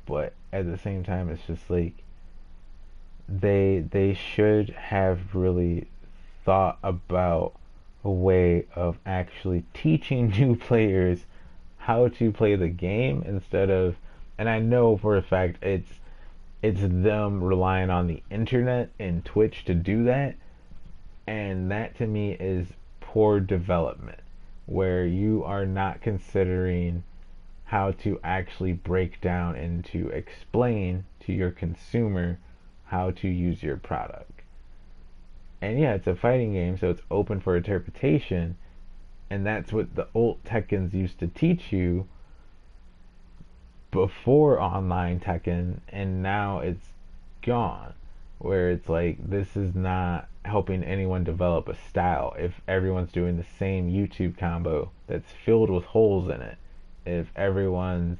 A: But at the same time, it's just like, they should have really thought about a way of actually teaching new players how to play the game, instead of, and I know for a fact it's them relying on the internet and Twitch to do that, and that to me is poor development, where you are not considering how to actually break down and to explain to your consumer how to use your product. And yeah, it's a fighting game, so it's open for interpretation, and that's what the old Tekkens used to teach you before online Tekken, and now it's gone. Where it's like, this is not helping anyone develop a style if everyone's doing the same YouTube combo that's filled with holes in it. If everyone's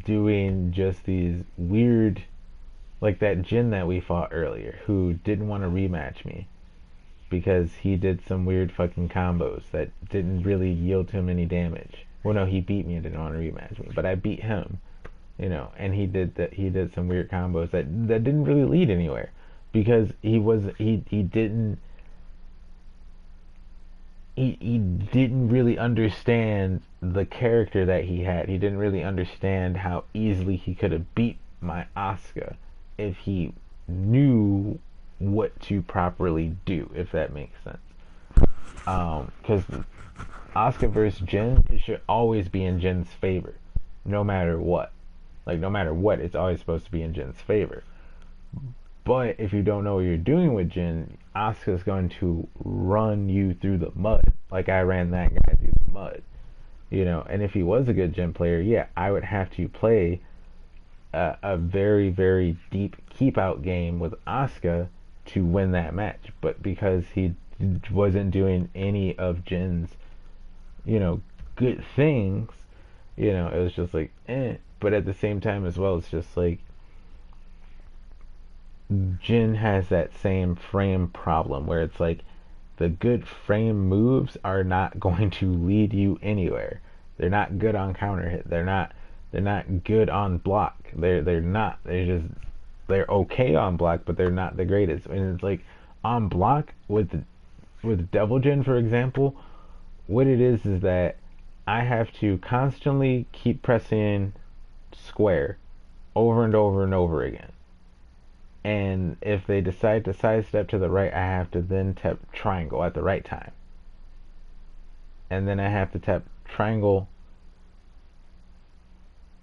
A: doing just these weird, like that Jin that we fought earlier, who didn't want to rematch me because he did some weird fucking combos that didn't really yield to him any damage. Well, no, he beat me and didn't want to rematch me, but I beat him, and he did some weird combos that didn't really lead anywhere, because he didn't really understand the character that he had. He didn't really understand how easily he could have beat my Asuka if he knew what to properly do, if that makes sense. Because Asuka versus Jin, it should always be in Jin's favor, no matter what. Like, no matter what, it's always supposed to be in Jin's favor. But if you don't know what you're doing with Jin, Asuka's going to run you through the mud, like I ran that guy through the mud. And if he was a good Jin player, yeah, I would have to play a very, very deep keep-out game with Asuka to win that match. But because he wasn't doing any of Jin's, good things, it was just like, eh. But at the same time as well, it's just like, Jin has that same frame problem where it's like, the good frame moves are not going to lead you anywhere. They're not good on counter hit. They're not good on block. They're not. They're okay on block, but they're not the greatest. And it's like, on block with Devil Jin, for example, what it is that I have to constantly keep pressing square over and over and over again. And if they decide to sidestep to the right, I have to then tap triangle at the right time. And then I have to tap triangle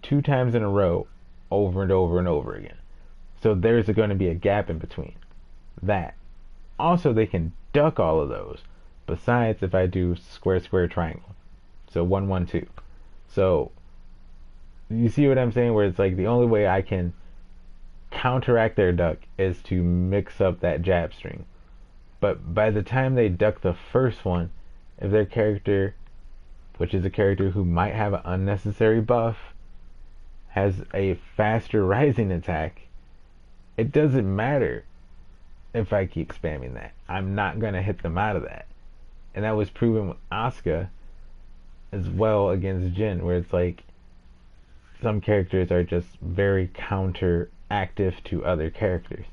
A: 2 times in a row over and over and over again. So there's going to be a gap in between that. Also, they can duck all of those, besides if I do square, square, triangle. So 1, 1, 2. So you see what I'm saying? Where it's like, the only way I can counteract their duck is to mix up that jab string. But by the time they duck the first one, if their character, which is a character who might have an unnecessary buff, has a faster rising attack, it doesn't matter if I keep spamming that. I'm not going to hit them out of that. And that was proven with Asuka as well against Jin, where it's like some characters are just very counteractive to other characters.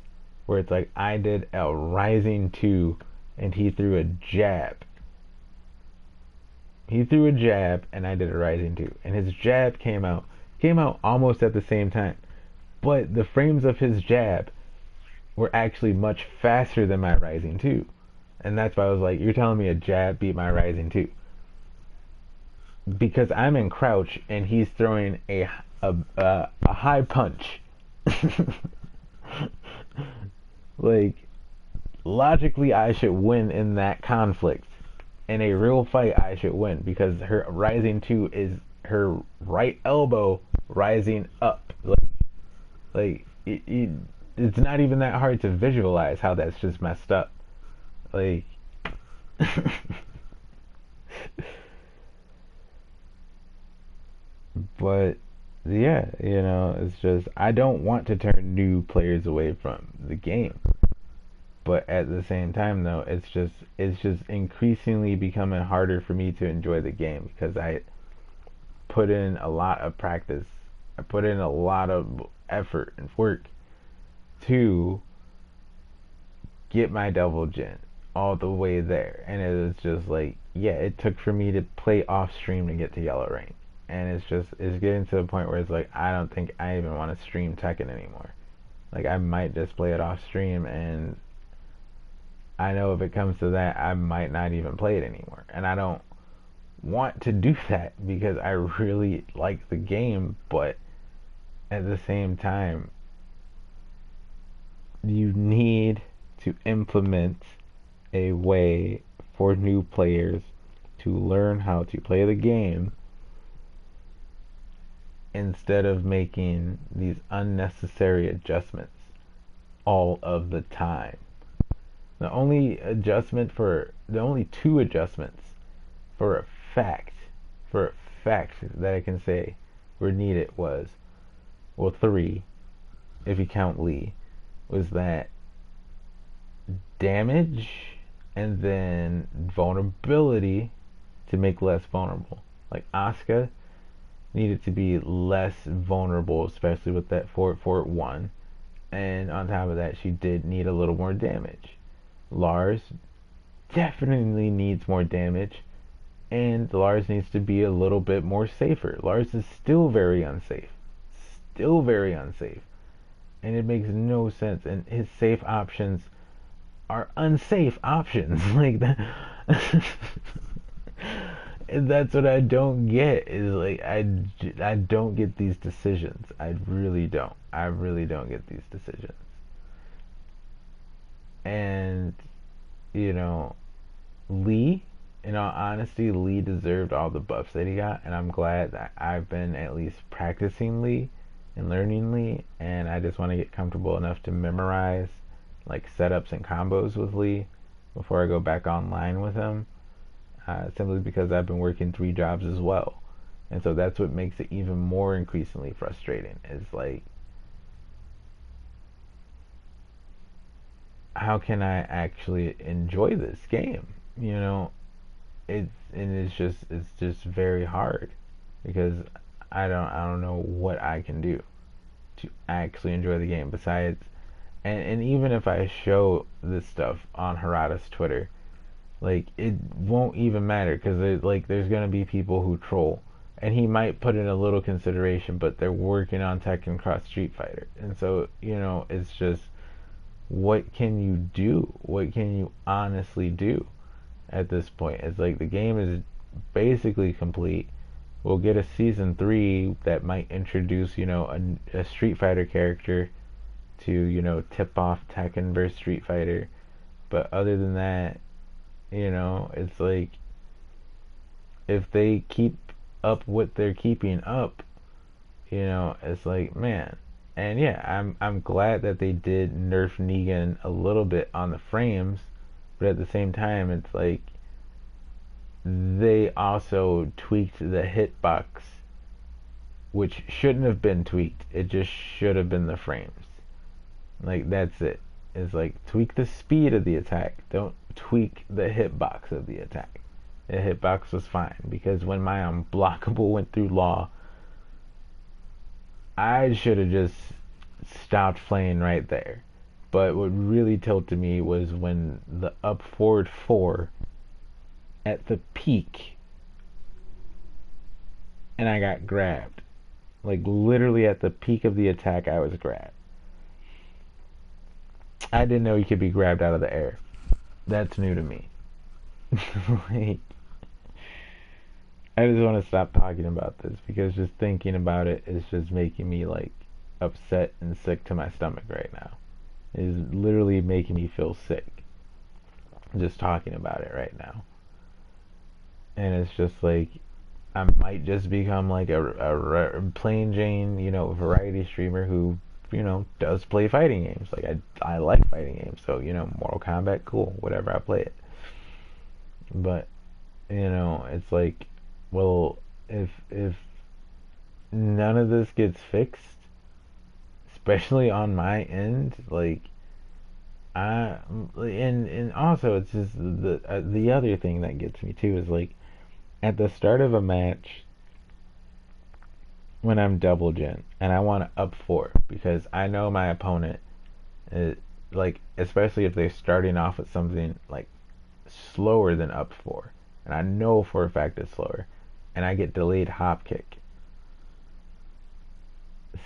A: Where it's like I did a Rising 2 and he threw a jab. He threw a jab and I did a Rising 2. And his jab came out almost at the same time. But the frames of his jab were actually much faster than my Rising 2. And that's why I was like, you're telling me a jab beat my Rising 2. Because I'm in crouch and he's throwing a high punch. Like, logically, I should win in that conflict. In a real fight, I should win because her Rising 2 is her right elbow rising up. It's not even that hard to visualize how that's just messed up. Like, but yeah, it's just I don't want to turn new players away from the game. But at the same time though, it's just increasingly becoming harder for me to enjoy the game because I put in a lot of practice. I put in a lot of effort and work to get my double Jin all the way there. And it was just like, yeah, it took for me to play off stream to get to yellow rank. And it's getting to the point where it's like I don't think I even want to stream Tekken anymore. Like I might just play it off stream, and I know if it comes to that, I might not even play it anymore. And I don't want to do that because I really like the game, but at the same time, you need to implement a way for new players to learn how to play the game instead of making these unnecessary adjustments all of the time. The only two adjustments for a fact, that I can say were needed was, well, three, if you count Lee, was that damage and then vulnerability to make less vulnerable. Like Asuka needed to be less vulnerable, especially with that 4-1. And on top of that, she did need a little more damage. Lars definitely needs more damage, and Lars needs to be a little bit more safer. Lars is still very unsafe. Still very unsafe. And it makes no sense. And his safe options are unsafe options. Like that. And that's what I don't get. Is like I don't get these decisions. I really don't. I really don't get these decisions. And Lee, in all honesty, Lee deserved all the buffs that he got, and I'm glad that I've been at least practicing Lee and learning Lee, and I just want to get comfortable enough to memorize like setups and combos with Lee before I go back online with him. Simply because I've been working 3 jobs as well, and so that's what makes it even more increasingly frustrating. Is like, how can I actually enjoy this game? It's just very hard because I don't know what I can do to actually enjoy the game besides, and even if I show this stuff on Harada's Twitter, like it won't even matter because like there's gonna be people who troll, and he might put in a little consideration, but they're working on Tekken Cross Street Fighter, and so it's just, what can you do? What can you honestly do at this point? It's like the game is basically complete. We'll get a season 3 that might introduce, a Street Fighter character to, tip off Tekken versus Street Fighter. But other than that, it's like, if they keep up what they're keeping up, it's like, man. And yeah, I'm glad that they did nerf Negan a little bit on the frames, but at the same time, it's like they also tweaked the hitbox, which shouldn't have been tweaked. It just should have been the frames. Like, that's it. is like tweak the speed of the attack. Don't tweak the hitbox of the attack. The hitbox was fine because when my unblockable went through law, I should have just stopped playing right there. But what really tilted me was when the up forward 4 at the peak and I got grabbed. Like literally at the peak of the attack I was grabbed. I didn't know you could be grabbed out of the air. That's new to me. Like, I just want to stop talking about this because just thinking about it is just making me like upset and sick to my stomach right now. It is literally making me feel sick just talking about it right now. And it's just like I might just become like a plain Jane, variety streamer who, does play fighting games. Like I like fighting games, so Mortal Kombat, cool, whatever, I play it. But it's like, well, if none of this gets fixed, especially on my end, like and also it's just the other thing that gets me too is like at the start of a match when I'm double gen and I want to up 4 because I know my opponent is, like, especially if they're starting off with something like slower than up 4 and I know for a fact it's slower and I get delayed hop kick.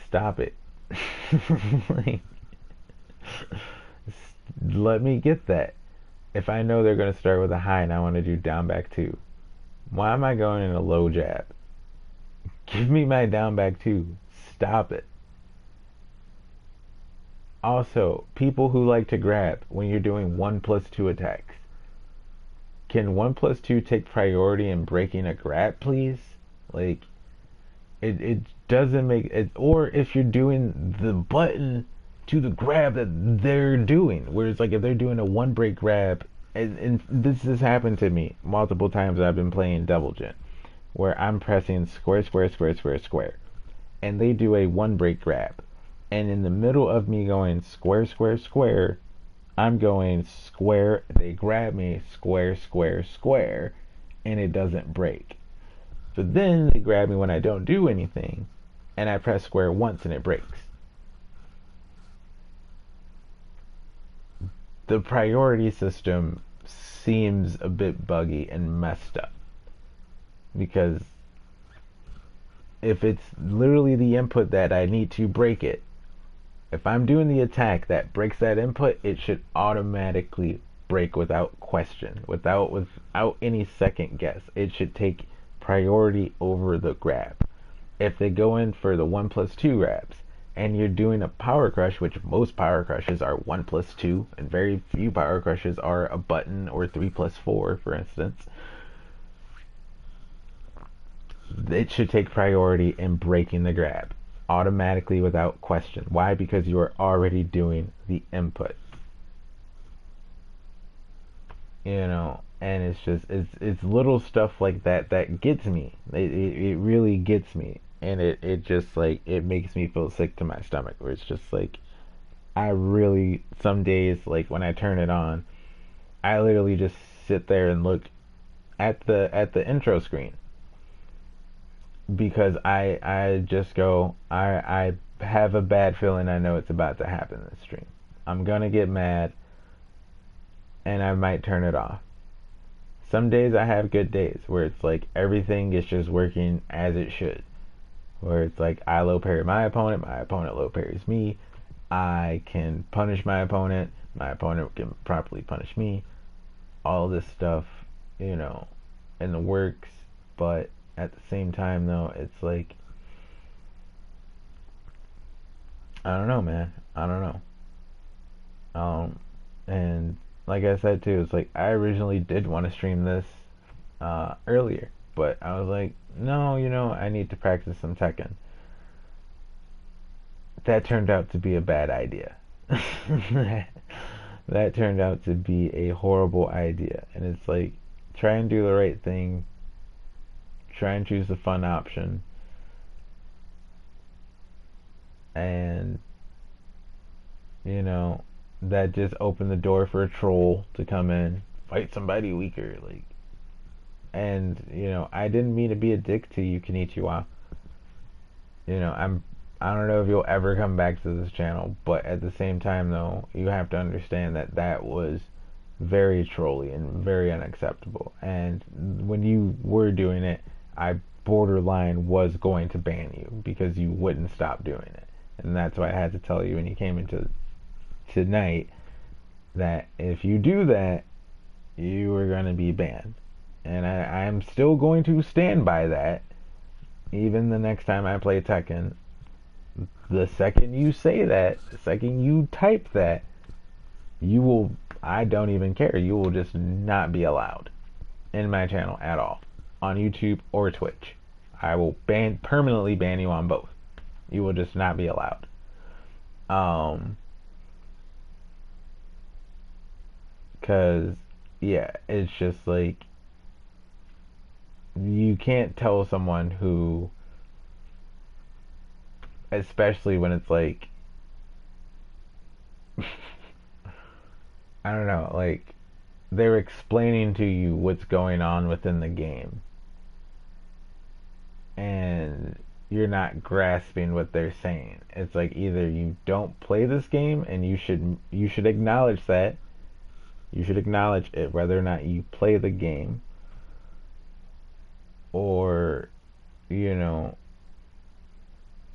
A: Stop it. Like, let me get that. If I know they're going to start with a high and I want to do down back 2, why am I going in a low jab? Give me my down back 2. Stop it. Also, people who like to grab when you're doing 1+2 attacks. Can 1+2 take priority in breaking a grab, please? Like, it doesn't make it. Or if you're doing the button to the grab that they're doing, where it's like if they're doing a 1 break grab, and this has happened to me multiple times. I've been playing double gen, where I'm pressing square, square, square, square, square, and they do a 1 break grab, and in the middle of me going square, square, square, I'm going square. They grab me square, square, square, and it doesn't break. But then they grab me when I don't do anything, and I press square once and it breaks. The priority system seems a bit buggy and messed up. Because if it's literally the input that I need to break it, if I'm doing the attack that breaks that input, it should automatically break without question, without any second guess. It should take priority over the grab. If they go in for the 1+2 grabs and you're doing a power crush, which most power crushes are 1+2 and very few power crushes are a button or 3+4, for instance, it should take priority in breaking the grab automatically without question. Why? Because you are already doing the input. And it's just it's little stuff like that that gets me. It really gets me, and it just like it makes me feel sick to my stomach. Where it's just like I really some days like when I turn it on, I literally just sit there and look at the intro screen because I just go I have a bad feeling I know it's about to happen in this stream. I'm gonna get mad and I might turn it off. Some days I have good days where it's like everything is just working as it should. Where it's like I low parry my opponent low parries me, I can punish my opponent can properly punish me. All this stuff, in the works, but at the same time though, it's like I don't know, man. I don't know. And like I said too, it's like I originally did want to stream this earlier, but I was like, no, I need to practice some Tekken. That turned out to be a bad idea. That turned out to be a horrible idea. And it's like, try and do the right thing. Try and choose the fun option. And, that just opened the door for a troll to come in, fight somebody weaker, like. And I didn't mean to be a dick to you, Kenichiwa. I don't know if you'll ever come back to this channel, but at the same time, though, you have to understand that that was very trolly and very unacceptable. And when you were doing it, I borderline was going to ban you because you wouldn't stop doing it. And that's why I had to tell you when you came into tonight that if you do that, you were going to be banned. And I'm still going to stand by that. Even the next time I play Tekken, the second you say that, the second you type that, you will, I don't even care. You will just not be allowed in my channel at all, on YouTube or Twitch. I will permanently ban you on both. You will just not be allowed. Cause yeah, it's just like, you can't tell someone who, especially when it's like, I don't know, like, they're explaining to you what's going on within the game, and you're not grasping what they're saying. It's like, either you don't play this game, and you should acknowledge that. You should acknowledge it, whether or not you play the game, or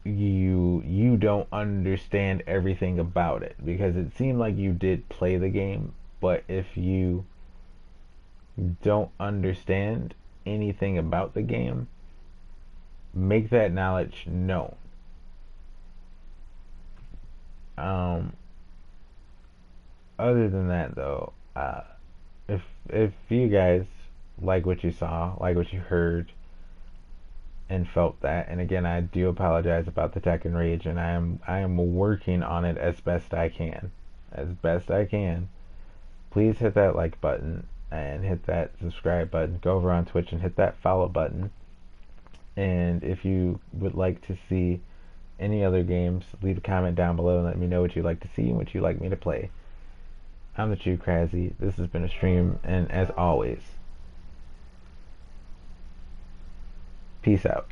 A: you don't understand everything about it, because it seemed like you did play the game, but if you don't understand anything about the game, make that knowledge known. Other than that, though, if you guys like what you saw, like what you heard, and felt that, and again, I do apologize about the Tekken Rage, and I am working on it as best I can, Please hit that like button and hit that subscribe button. Go over on Twitch and hit that follow button. And if you would like to see any other games, leave a comment down below and let me know what you'd like to see and what you'd like me to play. I'm the True Crazy. This has been a stream, and as always, peace out.